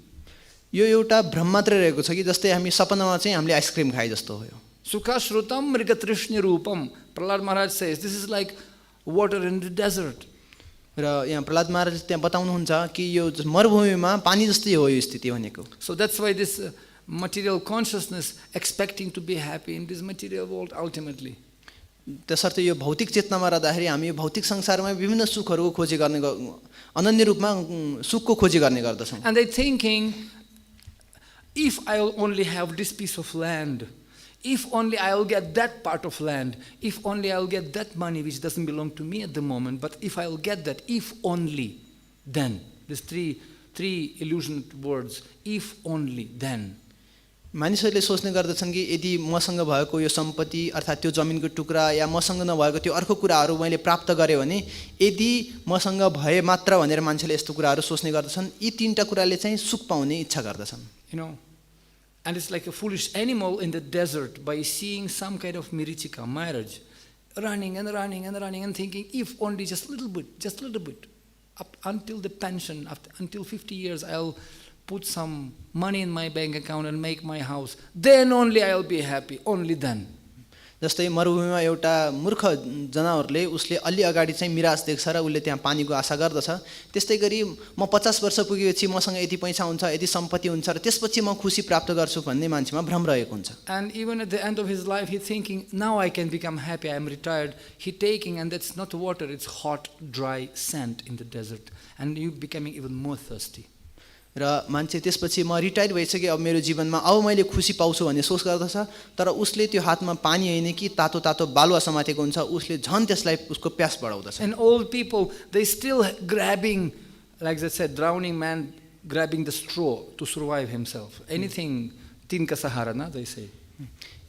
B: यो एउटा भ्रम मात्रै रहेको छ कि जस्तै हामी सपनामा चाहिँ हामीले आइसक्रिम खाए जस्तो हो. यो
A: Sukha shrutam mrigatrishnya rupam. Prahlad Maharaj says this is like water in the desert.
B: र यहाँ प्रहलाद महाराज त्यहाँ बताउनुहुन्छ कि यो मरुभूमिमा पानी जस्तै हो यो स्थिति भनेको.
A: So that's why this material consciousness expecting to be happy in this material world ultimately.
B: त्यसर्थ यो भौतिक चेतनामा रहँदाखेरि हामी यो भौतिक संसारमा विभिन्न सुखहरूको खोजी गर्ने अनन्य रूपमा सुखको खोजी गर्ने गर्दछौँ.
A: And they thinking, if I'll only have this piece of land, if only I'll get that part of land, if only I'll get that money which doesn't belong to me at the moment, but if I'll get that, if only, then. These three illusioned words, if only, then.
B: मानिसहरूले सोच्ने गर्दछन् कि यदि मसँग भएको यो सम्पत्ति अर्थात् त्यो जमिनको टुक्रा या मसँग नभएको त्यो अर्को कुराहरू मैले प्राप्त गरेँ भने यदि मसँग भए मात्र भनेर मान्छेले यस्तो कुराहरू सोच्ने गर्दछन्. यी तीनटा कुराले चाहिँ सुख पाउने इच्छा गर्दछन्.
A: And it's like a foolish animal in the desert by seeing some kind of mirichika, marriage, running and running and running and thinking, if only just a little bit, up until the pension, until 50 years, I'll put some money in my bank account and make my house. Then only I'll be happy, only then.
B: जस्तै मरुभूमिमा एउटा मूर्ख जनावरले उसले अलि अगाडि चाहिँ mirage देख्छ र उसले त्यहाँ पानीको आशा गर्दछ. त्यस्तै गरी म 50 वर्ष पुगेपछि मसँग यति पैसा हुन्छ, यति सम्पत्ति हुन्छ र त्यसपछि म खुसी प्राप्त गर्छु भन्ने मान्छेमा भ्रम रहेको हुन्छ.
A: And even at the end of his life he thinking, now I can become happy, I am retired. He taking, and that's not water, it's hot, dry sand in the desert. And you becoming even more thirsty.
B: र मान्छे त्यसपछि म retire भइसकेँ, अब मेरो जीवनमा अब मैले खुसी पाउँछु भन्ने सोच गर्दछ. तर उसले त्यो हातमा पानी हैन कि तातो तातो बालुवा समातेको हुन्छ, उसले झन् त्यसलाई उसको प्यास बढाउँदछ.
A: And old people, they still grabbing, like they said, drowning man grabbing the straw to survive himself. Anything, tinka sahara, na, they say.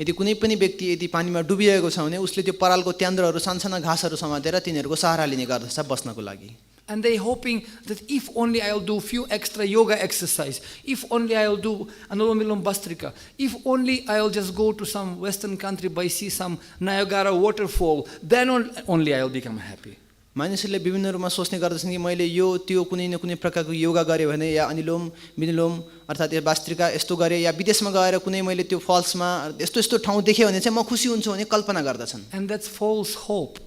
B: यदि कुनै पनि व्यक्ति यदि पानीमा डुबिरहेको छ भने उसले त्यो परालको त्यान्द्रहरू सानसाना घाँसहरू समातेर तिनीहरूको सहारा लिने गर्दछ बस्नको लागि.
A: And they hoping that if only I'll do few extra yoga exercise, if only I'll do anulom vilom bastrika, if only I'll just go to some western country by see some Niagara waterfall, then only I'll become happy.
B: मानिसहरूले विभिन्न रूपमा सोच्ने गर्दछन् कि मैले यो त्यो कुनै न कुनै प्रकारको योगा गरेँ भने या अनुलोम विलोम अर्थात् यो बास्त्रिका यस्तो गरेँ या विदेशमा गएर कुनै मैले त्यो फल्समा यस्तो यस्तो ठाउँ देखेँ भने चाहिँ म खुसी हुन्छु भन्ने कल्पना गर्दछन्.
A: And that's false hope,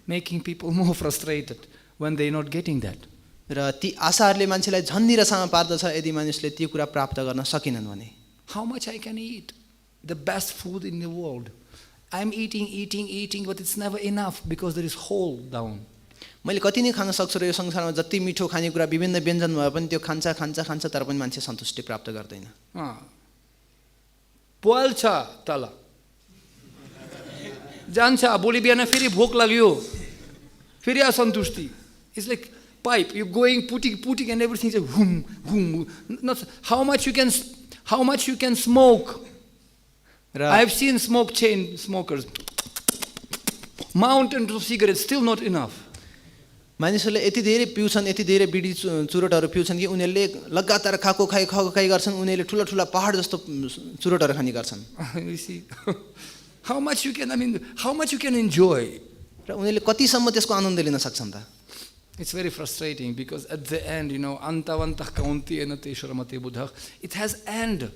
A: making people more frustrated when they're not getting that.
B: र ती आशाहरूले मान्छेलाई झन् निराशामा पार्दछ यदि मानिसले ती कुरा प्राप्त गर्न सकिनन् भने.
A: How much I can eat? The best food in the world. I'm eating, but it's never enough because there is hole down.
B: मैले कति नै खान सक्छु र यो संसारमा जति मिठो खानेकुरा विभिन्न व्यञ्जन भए पनि त्यो खान्छ तर पनि मान्छे सन्तुष्टि प्राप्त गर्दैन.
A: पोल्छ तल जान्छ भोलि बिहान फेरि भोक लाग्यो फेरि असन्तुष्टि. It's like pipe, you going putting and everything is boom. Not how much you can smoke. I have seen smoke chain smokers, mountains of cigarettes, still not enough.
B: मानिसहरूले यति धेरै पिउँछन्, यति धेरै बिडी चुरोटहरू पिउँछन् कि उनीहरूले लगातार खाएको खाइ गर्छन्. उनीहरूले ठुला ठुला पहाड जस्तो चुरोटहरू खाने गर्छन्.
A: You see, how much you can enjoy.
B: र उनीहरूले कतिसम्म त्यसको आनन्द लिन सक्छन् त.
A: It's very frustrating because at the end, antavantah kauntena tesharamate buddha, it has end.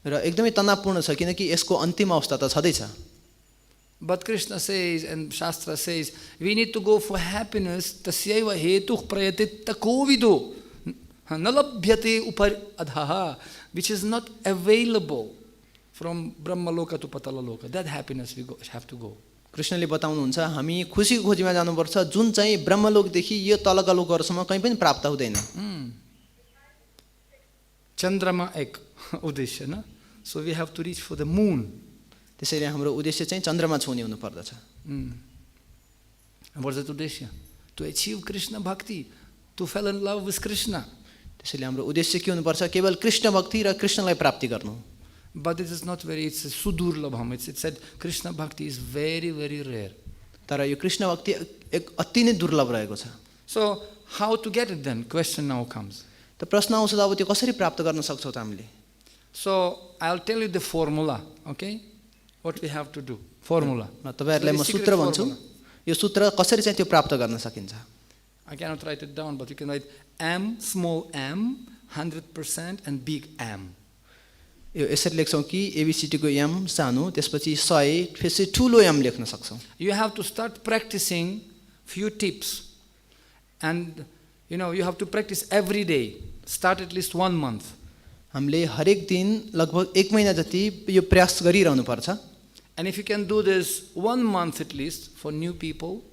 B: र एकदमै तनावपूर्ण छ किनकि यसको अन्तिम अवस्था त छँदैछ.
A: But Krishna says and Shastra says, we need to go for happiness. Tasyaiva hetuh prayatit takovido nalabhyate upar adhaha, which is not available from Brahmaloka to Patalaloka. That happiness we have to go.
B: कृष्णले बताउनुहुन्छ हामी खुसीको खोजीमा जानुपर्छ जुन चाहिँ ब्रह्मलोकदेखि यो तलका लोकहरूसम्म कहीँ पनि प्राप्त हुँदैन.
A: Chandrama ek uddeshya, na? So we have to reach for the moon.
B: त्यसैले हाम्रो उद्देश्य चाहिँ चन्द्रमा छुने हुनु पर्दछ.
A: And what's that uddeshya? To achieve Krishna bhakti, to fall in love with Krishna.
B: त्यसैले हाम्रो उद्देश्य के हुनुपर्छ? केवल कृष्ण भक्ति र कृष्णलाई प्राप्ति गर्नु.
A: But it is not very, it's sudurlabham. It said Krishna bhakti is very, very rare.
B: तर यो कृष्ण भक्ति एक अति नै दुर्लभ रहेको छ.
A: So how to get it then? Question now comes.
B: त प्रश्न आउँछ अब त्यो कसरी प्राप्त गर्न सक्छौँ त हामीले?
A: So I'll tell you the formula, okay? What we have to do. Formula.
B: तपाईहरुलाई म सूत्र भन्छु. यो सूत्र कसरी चाहिँ त्यो प्राप्त गर्न सकिन्छ?
A: I cannot write it down, but you can write m, small m, 100% and big M.
B: यो यसरी लेख्छौं कि एबीसीडी को m सानो, त्यसपछि 100, फेरि ठूलो m लेख्न सक्छौं.
A: You have to start practicing few tips. And you have to practice every day. Start at least 1 month.
B: हामीले हरेक दिन लगभग 1 महिना जति यो प्रयास गरिरहनु पर्छ.
A: And if you can do this 1 month at least for new people,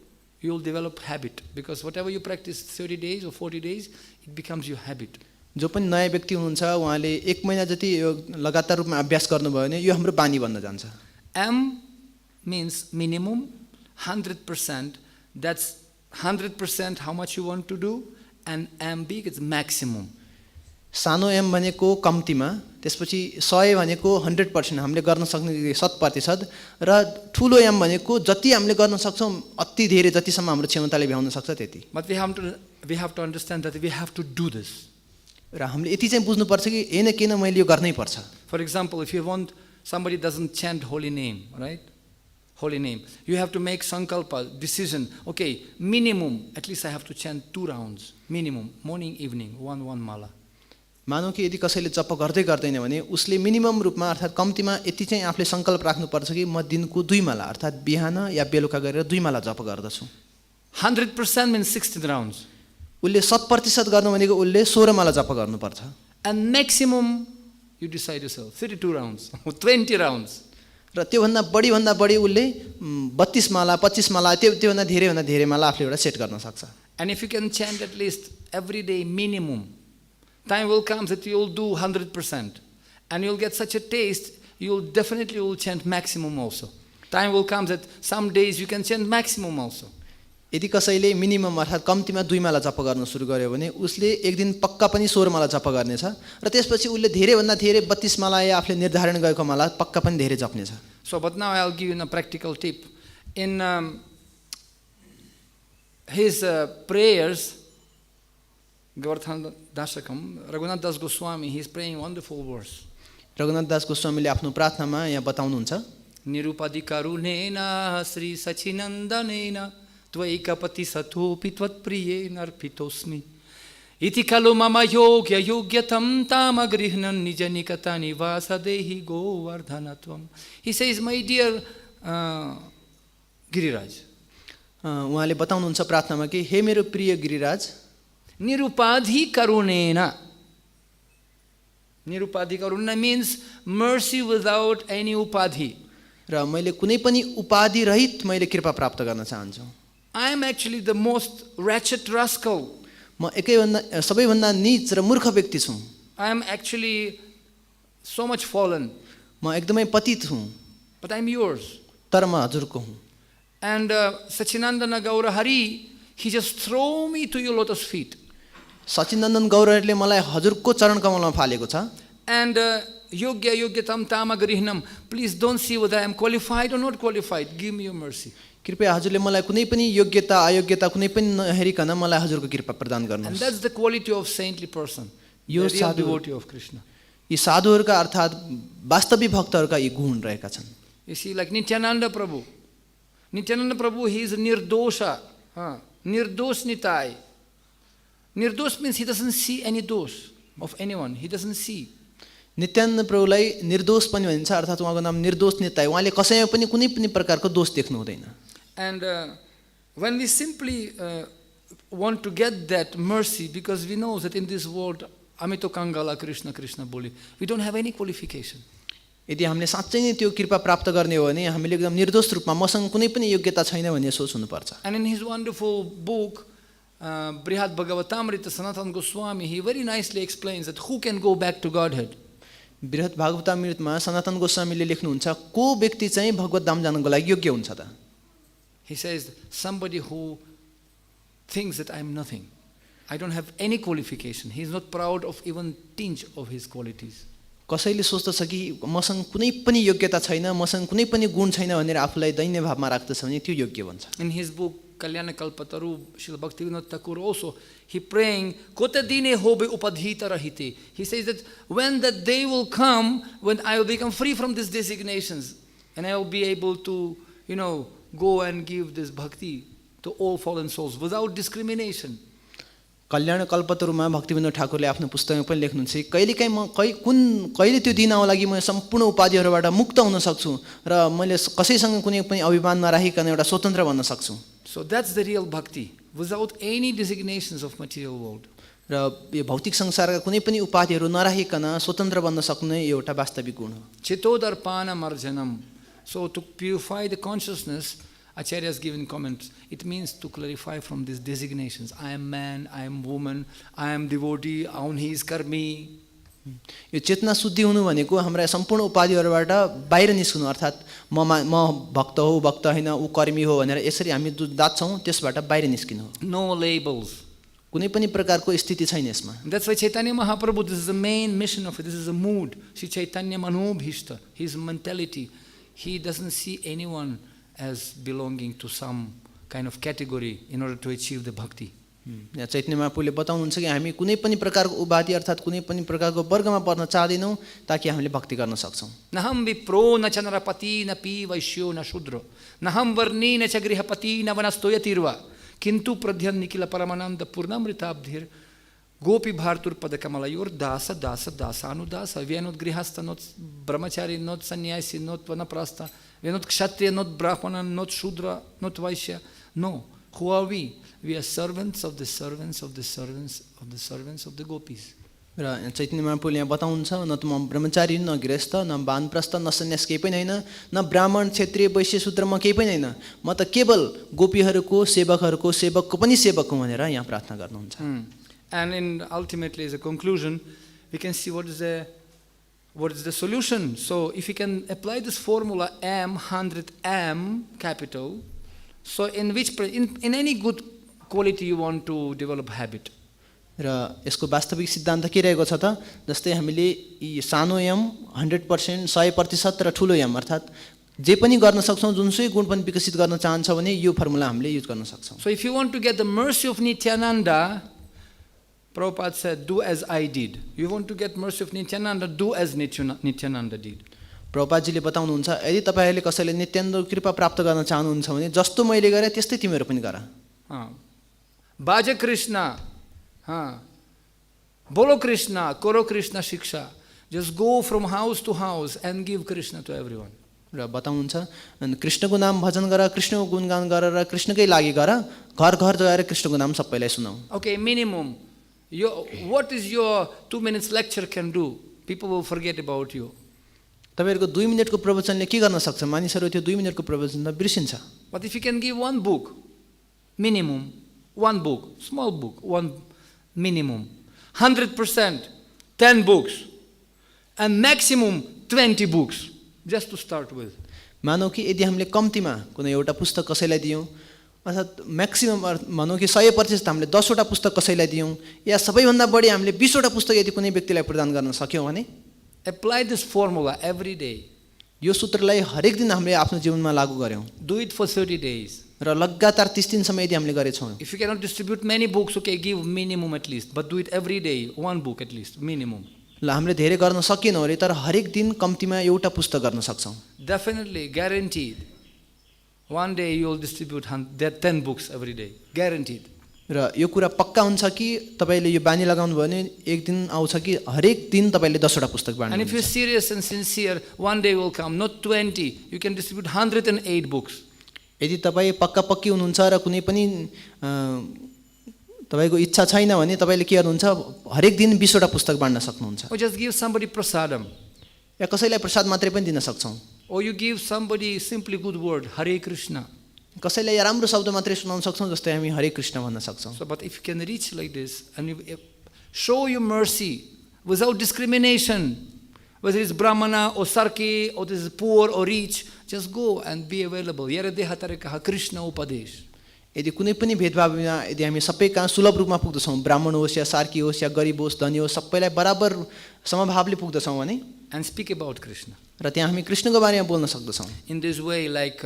A: you will develop habit, because whatever you practice 30 days or 40 days, it becomes your habit.
B: जो पनि नयाँ व्यक्ति हुनुहुन्छ उहाँले 1 महिना जति यो लगातार रूपमा अभ्यास गर्नुभयो भने यो हाम्रो बानी बन्न जान्छ.
A: M means minimum 100%. That's 100% how much you want to do, and M big is maximum.
B: सानो m भनेको कम्तीमा, त्यसपछि 100 भनेको 100% हामीले गर्न सक्ने 100% र ठूलो m भनेको जति हामीले गर्न सक्छौं अति धेरै जतिसम्म हाम्रो क्षमताले भ्याउन सक्छ त्यति.
A: But we have to understand that we have to do this.
B: र हामीले यति चाहिँ बुझ्नु पर्छ कि हैन किन मैले यो गर्नै पर्छ.
A: For example, if you want somebody doesn't chant holy name, right? Holy name. You have to make sankalpa, decision. Okay, minimum at least I have to chant 2 rounds. Minimum, morning, evening, one mala.
B: मानौ कि यदि कसैले जप गर्दै गर्दैन भने उसले minimum रूपमा अर्थात कम्तीमा यति चाहिँ आफूले संकल्प राख्नु पर्छ कि म दिनको 2 माला अर्थात बिहान या बेलुका गरेर 2 माला जप गर्दछु.
A: 100% means 16 rounds.
B: उसले 100% गर्नु भनेको उसले 16 माला जप गर्नु पर्छ.
A: And maximum you decide yourself 32 rounds, 20 rounds.
B: र त्यो भन्दा बढी उसले 32 माला 25 माला त्यो भन्दा धेरै माला आफूले एउटा सेट गर्न सक्छ.
A: And if you can chant at least every day minimum, time will come that you'll do 100%, and you'll get such a taste, you'll definitely will chant maximum also. Time will come that some days you can chant maximum also.
B: यदि कसैले minimum अर्थात कम्तीमा 2 माला जप गर्न सुरु गर्यो भने उसले एक दिन पक्का पनि 16 माला जप गर्नेछ र त्यसपछि उसले धेरै भन्दा धेरै 32 माला या आफूले निर्धारण गरेको माला पक्का पनि धेरै जप्नेछ.
A: So but now I'll give you a practical tip. In his prayers, Govardhan Dasakam, Raghunath Das Goswami, he is praying wonderful verse.
B: Raghunath दास गोस्वामीले आफ्नो प्रार्थनामा यहाँ बताउनुहुन्छ,
A: निरुपाधिकारुणेन श्री सचिनन्दनेन त्वैकपति सतोऽपि त्वत्प्रियेण अर्पितोऽस्मि इति खलु मम योग्यतं तामगृह्णन् निजनिकता निवासदेहि गोवर्धनत्वम्. He says, my dear Giriraj.
B: उहाँले बताउनुहुन्छ प्रार्थनामा कि हे मेरो प्रिय Giriraj,
A: Nirupadhikarunena. Nirupadhikaruna means mercy without any upadhi.
B: र मैले कुनै पनि उपाधि रहित मैले कृपा प्राप्त गर्न चाहन्छु.
A: I am actually the most wretched rascal.
B: म सबैभन्दा नीच र मूर्ख व्यक्ति छु.
A: I am actually so much fallen.
B: म एकदमै पतित हुँ.
A: But I am yours.
B: तर म हजुरको हुँ.
A: And Sachinandana Gaura Hari, he just throw me to your lotus feet.
B: Sachinandan गौरहरीले मलाई हजुरको चरण कमलमा फालेको छ.
A: And yogyatam tamagrihnam, please don't see whether I am qualified or not qualified. Give me your mercy.
B: कृपया हजुरले मलाई कुनै पनि योग्यता अयोग्यता कुनै पनि नहेरिकन मलाई हजुरको कृपा प्रदान गर्नुहोस्.
A: And that's the quality of saintly person.
B: यो
A: The real devotee of Krishna.
B: यी साधुहरूका अर्थात वास्तविक भक्तहरूका यी गुण रहेका छन्.
A: You see, like Nityananda Prabhu. Nityananda Prabhu, he is nirdosha. Nirdosh nitai. Nirdosh means he doesn't see any dosh of anyone. He doesn't see.
B: Nityanand प्रभुलाई निर्दोष पनि भनिन्छ, अर्थात उहाँको नाम निर्दोष निताई. उहाँले कसैमा पनि कुनै पनि प्रकारको दोष देख्नु हुँदैन.
A: And when we simply want to get that mercy, because we know that in this world, Amito Kangala Krishna Krishna Boli, we don't have any qualification.
B: यदि हामीले साँच्चै नै त्यो कृपा प्राप्त गर्ने हो भने हामीले एकदम निर्दोष रूपमा मसँग कुनै पनि योग्यता छैन भन्ने सोच हुनुपर्छ.
A: And in his wonderful book, Brihad Bhagavatamrita, Sanatana Goswami, he very nicely explains that who can go back to Godhead.
B: बृहत भागवतामृतमा सनातन गोस्वामीले लेख्नुहुन्छ को व्यक्ति चाहिँ भगवत धाम जानको लागि योग्य हुन्छ त.
A: He says, somebody who thinks that I am nothing. I don't have any qualification. He is not proud of even tinge of his qualities.
B: कसैले सोच्दछ कि मसँग कुनै पनि योग्यता छैन, मसँग कुनै पनि गुण छैन भनेर आफूलाई दैन्य भावमा राख्दछ भने त्यो योग्य भन्छ.
A: In his book Kalyana Kalpataru, Srila Bhaktivinoda Thakur also, he praying, Kotadine hobe upadhita rahite. He says that when that day will come, when I will become free from these designations, and I will be able to, go and give this bhakti to all fallen souls without discrimination.
B: कल्याण कल्पतरुमा भक्तिविनोद ठाकुरले आफ्नो पुस्तकमा पनि लेख्नुहुन्छ कहिलेकाहीँ म कहिले त्यो दिन आउला कि म सम्पूर्ण उपाधिहरूबाट मुक्त हुन सक्छु र मैले कसैसँग कुनै पनि अभिमान नराखिकन एउटा स्वतन्त्र बन्न सक्छु.
A: So that's the real bhakti, without any designations of material world.
B: र यो भौतिक संसारका कुनै पनि उपाधिहरू नराखिकन स्वतन्त्र बन्न सक्ने एउटा वास्तविक गुण हो.
A: Chitodarpana marjanam. So to purify the consciousness, Acharya has given comments. It means to clarify from these designations. I am man, I am woman, I am devotee, he is karmi.
B: यो चेतना शुद्धि हुनु भनेको हाम्रा सम्पूर्ण उपाधिहरूबाट बाहिर निस्कनु अर्थात् म भक्त हो भक्त हैन उ कर्मी हो भनेर यसरी हामी दाच्छौं त्यसबाट बाहिर निस्किनु हो.
A: No labels.
B: कुनै पनि प्रकारको स्थिति छैन यसमा.
A: That's why Chaitanya Mahaprabhu, this is the main mission of it. This is the mood. Sri Chaitanya mamābhimānotthaiḥ, his mentality. He doesn't see anyone as belonging to some kind of category in order to achieve the bhakti.
B: यहाँ चैतन्य महाप्रभुले बताउनुहुन्छ कि हामी कुनै पनि प्रकारको उपाधि अर्थात् कुनै पनि प्रकारको वर्गमा पर्न चाहदैनौं ताकि हामीले भक्ति गर्न सक्छौं.
A: Naham vipro na chanarapati na pi vaishyo na shudra. Naham varni na chagrihapati na vanastoyatirva. Kintu pradhyan nikila paramananda purnamritabdhir. Gopi bhartur padakamalayur dasa dasa dasa anudasa. We are not grihastha, not brahmachari, not sannyasi, not vanaprastha. We are not kshatriya, not brahmana, not shudra, not vaishya. No. Who are we? We are servants of the servants of the servants of the servants of the gopis.
B: र चैतन्य महाप्रभुले यहाँ बताउनुहुन्छ न त म ब्रह्मचारी न गृहस्थ न वानप्रस्थ न सन्यास केही पनि हैन न ब्राह्मण क्षत्रिय वैश्य शूद्र म केही पनि हैन म त केवल गोपीहरूको सेवकको पनि सेवक हुँ भनेर यहाँ प्रार्थना गर्नुहुन्छ.
A: And in ultimately as a conclusion we can see what is the solution. So if you can apply this formula m 100 m capital, so in any good quality you want to develop habit.
B: र यसको वास्तविक सिद्धान्त के रहेको छ त जस्तै हामीले यी सानो एम 100% 100% र ठुलो एम अर्थात् जे पनि गर्न सक्छौं जुनसुकै गुण पनि विकसित गर्न चाहन्छ भने यो फर्मुला हामीले युज गर्न सक्छौं.
A: So if you want to get the mercy of Nityananda, Prabhupada said, do as I did. You want to get mercy of Nityananda, do as Nityananda did.
B: प्रभुपादजीले बताउनुहुन्छ यदि तपाईहरुले कसैले नित्यानन्दको कृपा प्राप्त गर्न चाहनुहुन्छ भने जस्तो मैले गरे त्यस्तै तिमीहरु पनि गर.
A: Bhaja Krishna, Bolo Krishna, Koro Krishna Shiksha. Just go from house to house and give Krishna to everyone.
B: र बताउनुहुन्छ कृष्णको नाम भजन गर कृष्णको गुणगान गर र कृष्णकै लागि गर घर घर गएर कृष्णको नाम सबैलाई सुनाऊ.
A: Okay, minimum. What is your 2 minutes lecture can do? People will forget about you.
B: तपाईहरुको 2 मिनेटको प्रवचनले के गर्न सक्छ मानिसहरु त्यो 2 मिनेटको प्रवचन त बिर्सिन्छ.
A: But if you can give one book, minimum, one book, small book, one minimum, 100%, 10 books, and maximum 20 books, just to start with.
B: मानौ कि यदि हामीले कम्तिमा कुनै एउटा पुस्तक कसैलाई दियौं अर्थात् म्याक्सिमम मानौ कि 100% हामीले 10 वटा पुस्तक कसैलाई दियौं या सबैभन्दा बढी हामीले 20 वटा पुस्तक यदि कुनै व्यक्तिलाई प्रदान गर्न सक्यौं भने
A: apply this formula every day.
B: यो सूत्रलाई हरेक दिन हामीले आफ्नो जीवनमा लागू गर्यौं.
A: Do it for 30 days.
B: र लगातार 30 दिनसम्म यदि हामीले गरेछौं.
A: If you cannot distribute many books, okay, give minimum at least, but do it every day, one book at least, minimum.
B: ल हामीले धेरै गर्न सकिएनौं अरे तर हरेक दिन कम्तिमा एउटा पुस्तक गर्न सक्छौं.
A: Definitely, guaranteed. One day you will distribute 10 books every day, guaranteed.
B: र यो कुरा पक्का हुन्छ कि तपाईले यो बानी लगाउनु भयो भने एक दिन आउँछ कि हरेक दिन तपाईले 10 वटा पुस्तक बाँड्नुहुन्छ.
A: And if you are serious and sincere, one day will come, not 20, you can distribute 108 books.
B: यदि तपाई पक्का पक्की हुनुहुन्छ र कुनै पनि तपाईको इच्छा छैन भने तपाईले के गर्नुहुन्छ हरेक दिन 20 वटा पुस्तक बाँड्न सक्नुहुन्छ.
A: Or just give somebody prasadam.
B: या कसैलाई प्रसाद मात्रै पनि दिन सक्छौं.
A: Or you give somebody simply good word, Hare Krishna.
B: कसैलाई राम्रो शब्द मात्रै सुनाउन सक्छौं जस्तै हामी हरे कृष्ण भन्न सक्छौं.
A: So but if you can reach like this and you show your mercy without discrimination, whether it's brahmana or sarki or this is poor or rich, just go and be available. Yaradehatarekaha Krishna upadesh.
B: यदि कुनै पनि भेदभाव बिना यदि हामी सबै कहाँ सुलभ रूपमा पुग्दछौं ब्राह्मण होस् या सार्की होस् या गरिब होस् धनी होस् सबैलाई बराबर समभावले पुग्दछौं भने
A: and speak about Krishna.
B: र त्यहाँ हामी कृष्णको बारेमा बोल्न सक्दछौं.
A: In this way, like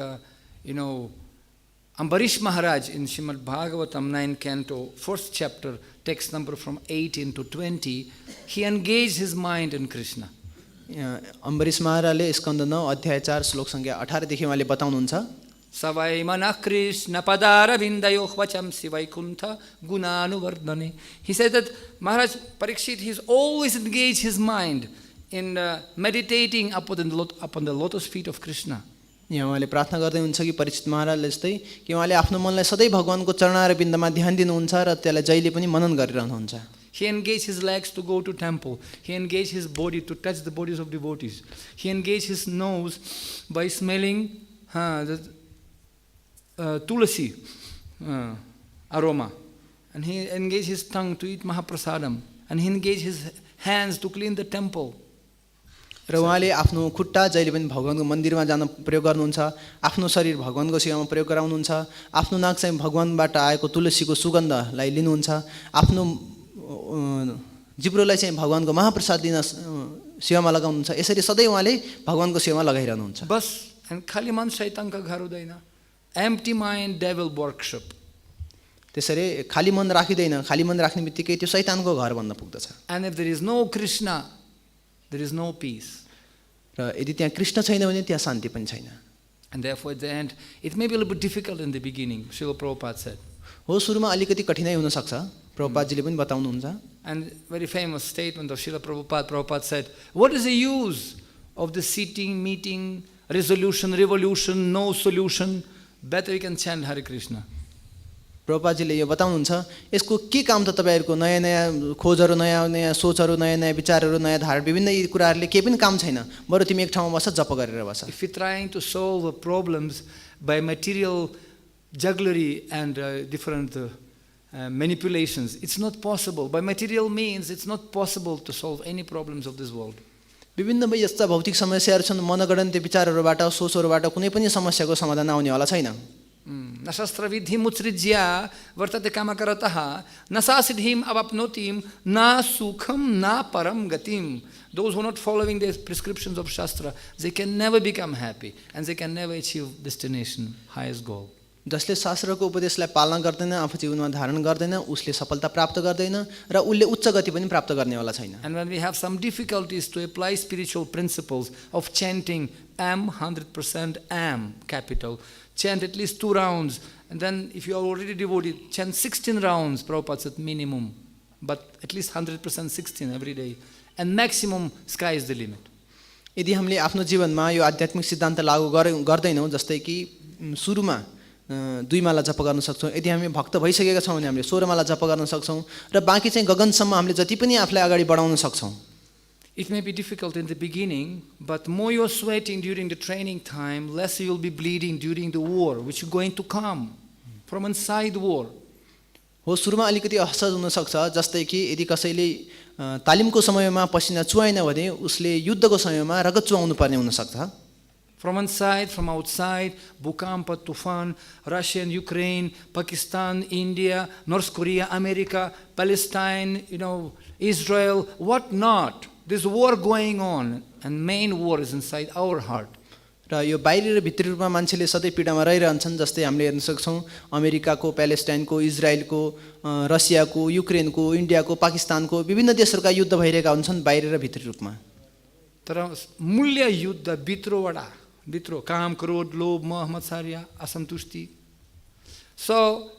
A: Ambarish Maharaj in Srimad Bhagavatam 9 Canto, 1st chapter, text number from 18 to 20, he engaged his mind in Krishna.
B: Ambarish महाराजले Skanda 9 अध्याय 4 श्लोक संख्या 18 देखि उहाँले बताउनुहुन्छ
A: Savai mana Krishna padara vindayoh vacham sivaikuntha gunanuvardhane. He said that Maharaj Parikshit, he's always engaged his mind in meditating upon the lotus feet of Krishna.
B: यहाँ उहाँले प्रार्थना गर्दै हुन्छ कि परीक्षित महाराजले जस्तै कि उहाँले आफ्नो मनलाई सधैँ भगवानको चरणार बिन्दमा ध्यान दिनुहुन्छ र त्यसलाई जहिले पनि मनन गरिरहनुहुन्छ.
A: He engaged his legs to go to temple. He engaged his body to touch the bodies of devotees. He engaged his nose by smelling the tulasi aroma. And he engaged his tongue to eat mahaprasadam. And he engaged his hands to clean the temple.
B: र उहाँले आफ्नो खुट्टा जहिले पनि भगवानको मन्दिरमा जान प्रयोग गर्नुहुन्छ, आफ्नो शरीर भगवानको सेवामा प्रयोग गराउनुहुन्छ, आफ्नो नाक चाहिँ भगवानबाट आएको तुलसीको सुगन्धलाई लिनुहुन्छ, आफ्नो जिब्रोलाई चाहिँ भगवानको महाप्रसाद दिन सेवामा लगाउनुहुन्छ. यसरी सधैँ उहाँले भगवानको सेवामा लगाइरहनुहुन्छ.
A: बस and खाली मन शैतानका घर हुँदैन. Empty mind devil workshop.
B: त्यसरी खाली मन राखिदैन. खाली मन राख्ने बित्तिकै त्यो शैतानको घर बन्न पुग्दछ.
A: And if there is no Krishna, there is no peace.
B: र यदि त्यहाँ कृष्ण छैन भने त्यहाँ शान्ति पनि छैन.
A: And therefore at the end it may be a little bit difficult in the beginning, Srila Prabhupada said.
B: हो सुरुमा अलिकति कठिनाइ हुन सक्छ. प्रभुपादजीले पनि बताउनुहुन्छ.
A: And very famous statement of Srila Prabhupada. Prabhupada said, what is the use of the sitting, meeting, resolution, revolution, no solution? Better we can chant Hare Krishna.
B: प्रभुपादजीले यो बताउनुहुन्छ यसको के काम त तपाईहरुको नयाँ नयाँ खोजहरु, नयाँ नयाँ सोचहरु, नयाँ नयाँ विचारहरु, नयाँ धारणा, विभिन्न यी कुराहरुले के पनि काम छैन. बरु तिमी एक ठाउँमा बस जप गरेर बस.
A: If you're trying to solve problems by material jugglery and different manipulations, it's not possible. By material means, it's not possible to solve any problems of this world.
B: विभिन्न यस्ता भौतिक समस्याहरु छन्, मनगणन्त विचारहरुबाट, सोचहरुबाट कुनै पनि समस्याको समाधान आउने वाला छैन.
A: न शस्त्र विधि मुत्सृज्य वर्तते कामकरतः न सा सिद्धिम अवाप्नोतिम न सुखम न परम गतिम. Those who are not following the prescriptions of Shastra, they can never become happy and they can never achieve destination, highest goal.
B: जसले शास्त्रको उपदेशलाई पालना गर्दैन, आफू जीवनमा धारण गर्दैन, उसले सफलता प्राप्त गर्दैन र उसले उच्च गति पनि प्राप्त गर्नेवाला छैन.
A: And when we have some difficulties to apply spiritual principles of chanting am 100% am capital, chant at least 2 rounds, and then if you are already devoted, chant 16 rounds, Prabhupada said minimum, but at least 100% 16 every day, and maximum sky is the limit.
B: यदि हामीले आफ्नो जीवनमा यो आध्यात्मिक सिद्धान्त लागू गर्दैनौं, जस्तै कि सुरुमा 2 माला जप गर्न सक्छौं, यदि हामी भक्त भइसकेका छौं भने हामीले 16 माला जप गर्न सक्छौं र बाँकी चाहिँ गगनसम्म हामीले जति पनि आफूलाई अगाडि बढाउन सक्छौं.
A: It may be difficult in the beginning, but more you're sweating during the training time, less you'll be bleeding during the war, which is going to come from inside war.
B: हो सुरुमा अलिकति असहज हुन सक्छ, जस्तै कि यदि कसैले तालिमको समयमा पसिना चुहाएन भने उसले युद्धको समयमा रगत चुहाउनु पर्ने हुन सक्छ.
A: From inside, from outside, Bhukampa, Tufan, Russia and Ukraine, Pakistan, India, North Korea, America, Palestine, Israel, what not. There's war going on, and main war is inside our heart.
B: र यो बाहिरी र भित्री रूपमा मान्छेले सधैँ पीडामा रहिरहन्छन्. जस्तै हामीले हेर्न सक्छौं अमेरिकाको, प्यालेस्टाइनको, इजरायलको, रसियाको, युक्रेनको, इन्डियाको, पाकिस्तानको विभिन्न देशहरूका युद्ध भइरहेका हुन्छन् बाहिरी र भित्री रूपमा.
A: तर मूल्य युद्ध भित्र काम, क्रोध, लोभ, मोह, मत्सर्य, असन्तुष्टि. So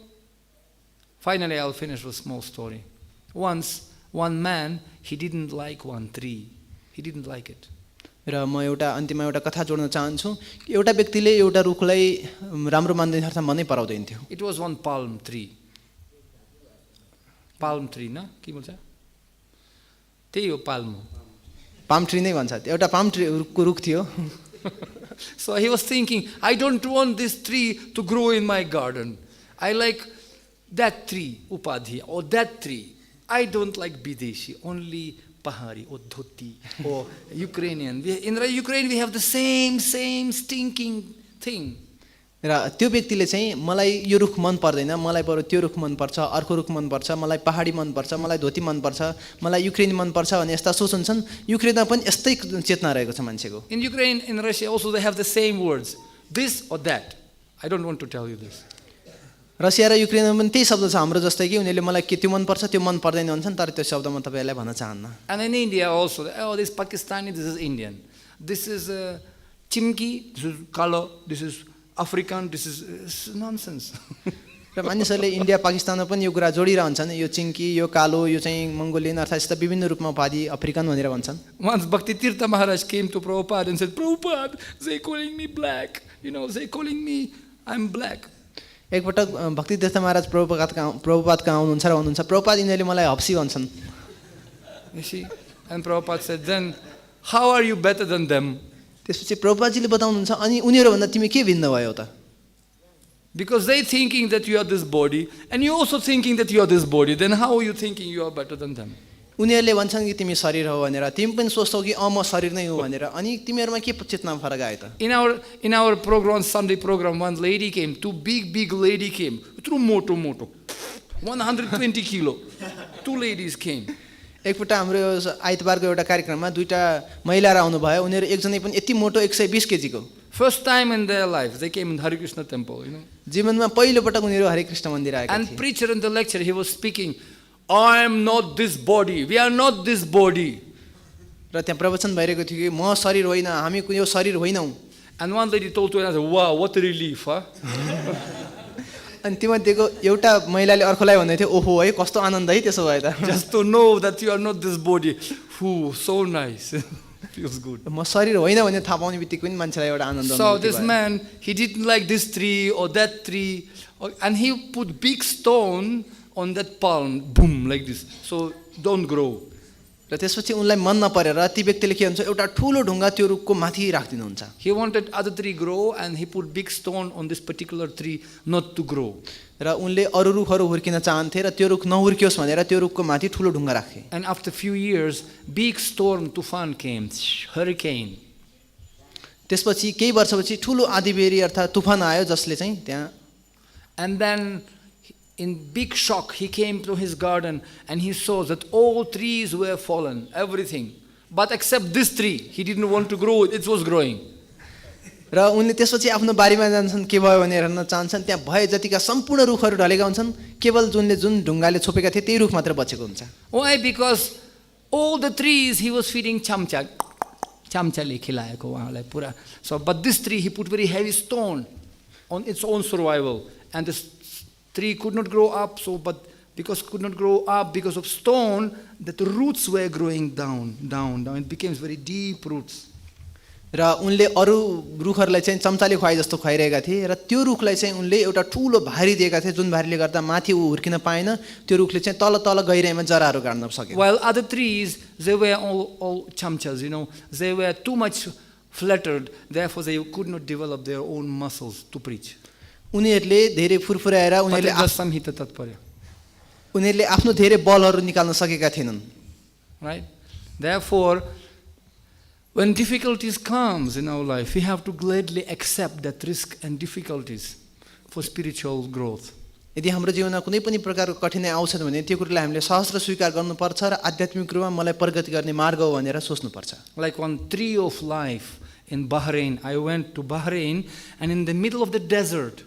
A: finally I'll finish with a small story. Once one man, he didn't like one tree. He didn't like it.
B: र म अन्तिममा एउटा कथा जोड्न चाहन्छु. एउटा व्यक्तिले एउटा रुखलाई राम्रो मान्दैन, अर्थात् मनै पराउँदैन थियो.
A: It was one palm tree. Palm tree, न के भन्छ? त्यही हो palm.
B: palm tree नै भन्छ. एउटा palm tree को रुख थियो.
A: So he was thinking, I don't want this tree to grow in my garden. I like that tree, Upadhi, or that tree. I don't like Bideshi, only Pahari or Dhoti or Ukrainian. In Ukraine we have the same stinking thing.
B: र त्यो व्यक्तिले चाहिँ मलाई यो रुख मन पर्दैन, मलाई बरु त्यो रुख मन पर्छ, अर्को रुख मन पर्छ, मलाई पहाडी मन पर्छ, मलाई धोती मन पर्छ, मलाई युक्रेनी मन पर्छ भन्ने यस्ता सोच हुन्छन्. युक्रेनमा पनि यस्तै चेतना रहेको छ मान्छेको.
A: In Ukraine, in Russia also they have the same words, this or that. I don't want to tell you this.
B: Russia र युक्रेनमा पनि त्यही शब्द छ हाम्रो जस्तै कि उनीहरूले मलाई के त्यो मन पर्छ त्यो मन पर्दैन भन्छन् तर त्यो शब्द म तपाईहरुलाई भन्न चाहन्न.
A: And in India also, oh, this is Pakistani, this is Indian. This is Chimki, this is color, this is African, this is nonsense.
B: र मानिसहरूले इन्डिया पाकिस्तानमा पनि यो कुरा जोडिरहन्छन् यो चिङ्की यो कालो यो चाहिँ मङ्गोलियन अर्थात् यस्ता विभिन्न रूपमा उपाधि अफ्रिकन भनेर भन्छन्.
A: Once Bhakti Tirtha Maharaj came to Prabhupada and said, Prabhupada, they calling me black, they calling me, I'm black.
B: एकपटक भक्ति तीर्थ महाराज प्रभुपाद कहाँ आउनुहुन्छ र भन्नुहुन्छ प्रभुपाद यिनीहरूले मलाई हप्सी भन्छन्.
A: You see, and Prabhupada said, then how are you better than them?
B: त्यसपछि प्रभुपादजीले बताउनुहुन्छ अनि उनीहरूभन्दा तिमी के भिन्न भयो त?
A: Because they thinking that you are this body and you also thinking that you are this body, then how are you thinking you are better than them?
B: उनीहरूले भन्छन् कि तिमी शरीर हो भनेर तिमी पनि सोच्छौ कि म शरीर नै हो भनेर अनि तिमीहरुमा के चेतना फरक आयो त?
A: In our program, Sunday program, one lady came, two big lady came, through moto 120 kilo. Two ladies came.
B: एकपल्ट हाम्रो आइतबारको एउटा कार्यक्रममा दुईटा महिलाहरु आउनु भयो उनीहरु एकजनै पनि यति मोटो 120 केजी को.
A: First time in their life they came in Hare Krishna temple,
B: जीवनमा पहिलो पटक उनीहरु हरे कृष्ण मन्दिर आएका थिए.
A: And preacher in the lecture he was speaking, I am not this body, we are not this body.
B: र त्यहाँ प्रवचन भइरहेको थियो कि म शरीर होइन हामी यो शरीर होइनौ.
A: And one lady told to another, wow, what a relief, huh?
B: अनि तीमध्येको एउटा महिलाले अर्कोलाई भन्दै थियो ओहो है कस्तो आनन्द है त्यसो भए त.
A: Just to know that you are not this body. So nice. Feels good.
B: म शरीर होइन भन्ने थाहा पाउने बित्तिकै पनि मान्छेलाई एउटा आनन्द.
A: So this man, he didn't like this tree or that tree, and he put big stone on that palm, boom, like this. So don't grow.
B: र त्यसपछि उनलाई मन नपरेर ती व्यक्तिले के भन्छ एउटा ठूलो ढुङ्गा त्यो रुखको माथि राख्दिनुहुन्छ.
A: He wanted other tree grow and he put big stone on this particular tree not to grow.
B: र उनले अरु रुखहरु हुर्किन चाहन्थे र त्यो रुख नहुर्कियोस् भनेर त्यो रुखको माथि ठूलो ढुङ्गा राखे.
A: And after few years, big storm, tufan came, hurricane.
B: त्यसपछि केही वर्षपछि ठूलो आँधीबेहरी अर्थात् तुफान आयो जसले चाहिँ त्यहाँ.
A: And then in big shock he came to his garden and he saw that all trees were fallen, everything, but except this tree. He didn't want to grow it was growing.
B: र उनले त्यसपछि आफ्नो बारीमा जान्छन् के भयो भनेर हेर्न चाहन्छन् त्यहाँ भए जतिका सम्पूर्ण रुखहरु ढलेका हुन्छन् केवल जुन ढुङ्गाले छोपेका थिए त्यही रुख मात्र बचेको हुन्छ.
A: Why? Because all the trees he was feeding chamchale खिलाएको उहाँलाई पुरा. So but this tree he put very heavy stone on its own survival, and this tree could not grow up. So but because could not grow up because of stone, that the roots were growing down. It became very deep roots.
B: र उनले अरु रुखहरुलाई चाहिँ चम्चाले खुवाइ जस्तो खुवाइरहेका थिए र त्यो रुखलाई चाहिँ उनले एउटा ठूलो भारी दिएका थिए जुन भारीले गर्दा माथि हुर्किन पाएन. त्यो रुखले चाहिँ तल गहिराइमा जराहरु गाड्न सके.
A: While other trees they were all chamchas, they were too much flattered, therefore they could not develop their own muscles to preach.
B: उनीहरुले धेरै फुरफुराएर उनीहरुले आफ्नो धेरै बलहरु निकाल्न सकेका थिएनन्.
A: Right? Therefore, when difficulties comes in our life, we have to gladly accept that risk and difficulties for spiritual growth.
B: यदि हाम्रो जीवनमा कुनै पनि प्रकारको कठिनाइ आउँछ भने त्यो कुरालाई हामीले सहर्ष स्वीकार गर्नुपर्छ र आध्यात्मिक रूपमा मलाई प्रगति गर्ने मार्ग हो भनेर सोच्नुपर्छ.
A: Like one tree of life in Bahrain. I went to Bahrain and in the middle of the desert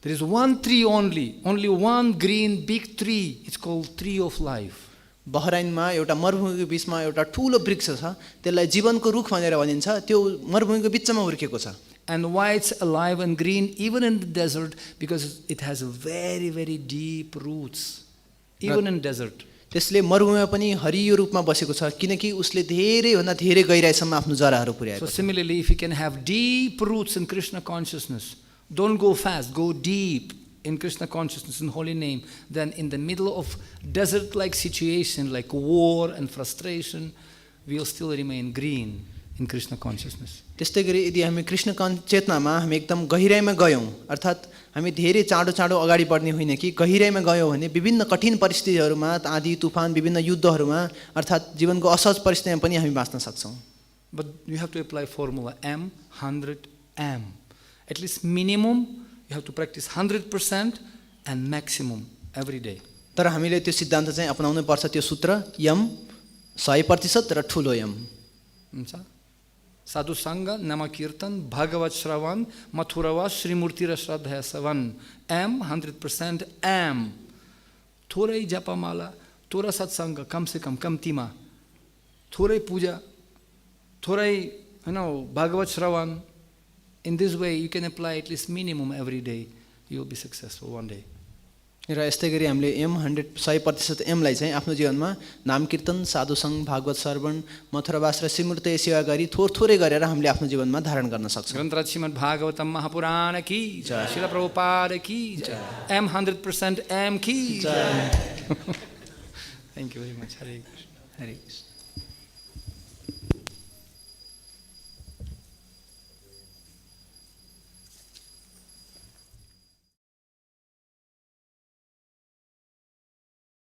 A: there is one tree only one green big tree. It's called tree of life.
B: बहराइनमा एउटा मरुभूमिको बीचमा एउटा ठूलो वृक्ष छ त्यसलाई जीवनको रुख भनेर भनिन्छ. त्यो मरुभूमिको बीचमा हुर्केको छ.
A: And why it's alive and green even in the desert? Because it has very very deep roots even in desert.
B: त्यसले मरुभूमिमा पनि हरियो रूपमा बसेको छ किनकि उसले धेरै भन्दा धेरै गहिराइसम्म आफ्नो जराहरु पुर्याएको छ.
A: So similarly, if you can have deep roots in Krishna consciousness, don't go fast, go deep in Krishna consciousness in holy name, then in the middle of desert like situation like war and frustration, we will still remain green in Krishna consciousness.
B: त्यस्तै गरी यदि हामी कृष्ण चेतनामा हामी एकदम गहिराइमा गयौं अर्थात् हामी धेरै चाँडो अगाडि बढ्ने होइन कि गहिराइमा गयौं भने विभिन्न कठिन परिस्थितिहरुमा आँधी तुफान विभिन्न युद्धहरुमा अर्थात् जीवनको असहज परिस्थितिमा पनि हामी बाँच्न सक्छौं.
A: But you have to apply formula M 100 M. At least minimum you have to practice 100% and maximum every day.
B: तर हामीले त्यो सिद्धान्त चाहिँ अपनाउनु पर्छ. त्यो सूत्र यम 100% र ठूलो यम.
A: हुन्छ. Sadhu Sangha, Nama Kirtan, Bhagavat Shravan, Mathurava, Srimurti Shraddhaya Savan. Am, 100% am. Thorai japa mala, thora satsanga, kam se kam, kamtima. Thorai puja, thorai, Bhagavat Shravan. In this way, you can apply at least minimum every day. You will be successful one day.
B: र यस्तै गरी हामीले 100% एमलाई चाहिँ आफ्नो जीवनमा नाम कीर्तन साधुसङ्ग भागवत श्रवण मथुरावास र श्रीमूर्ति सेवा गरी थोरै गरेर हामीले आफ्नो जीवनमा धारण गर्न सक्छौँ।
A: ग्रन्थ श्रीमद् भागवतम महापुराण की जय, श्रील प्रभुपाद की जय, एम 100% एम की जय। Thank you very much. Hare Krishna.
B: हरे कृष्ण।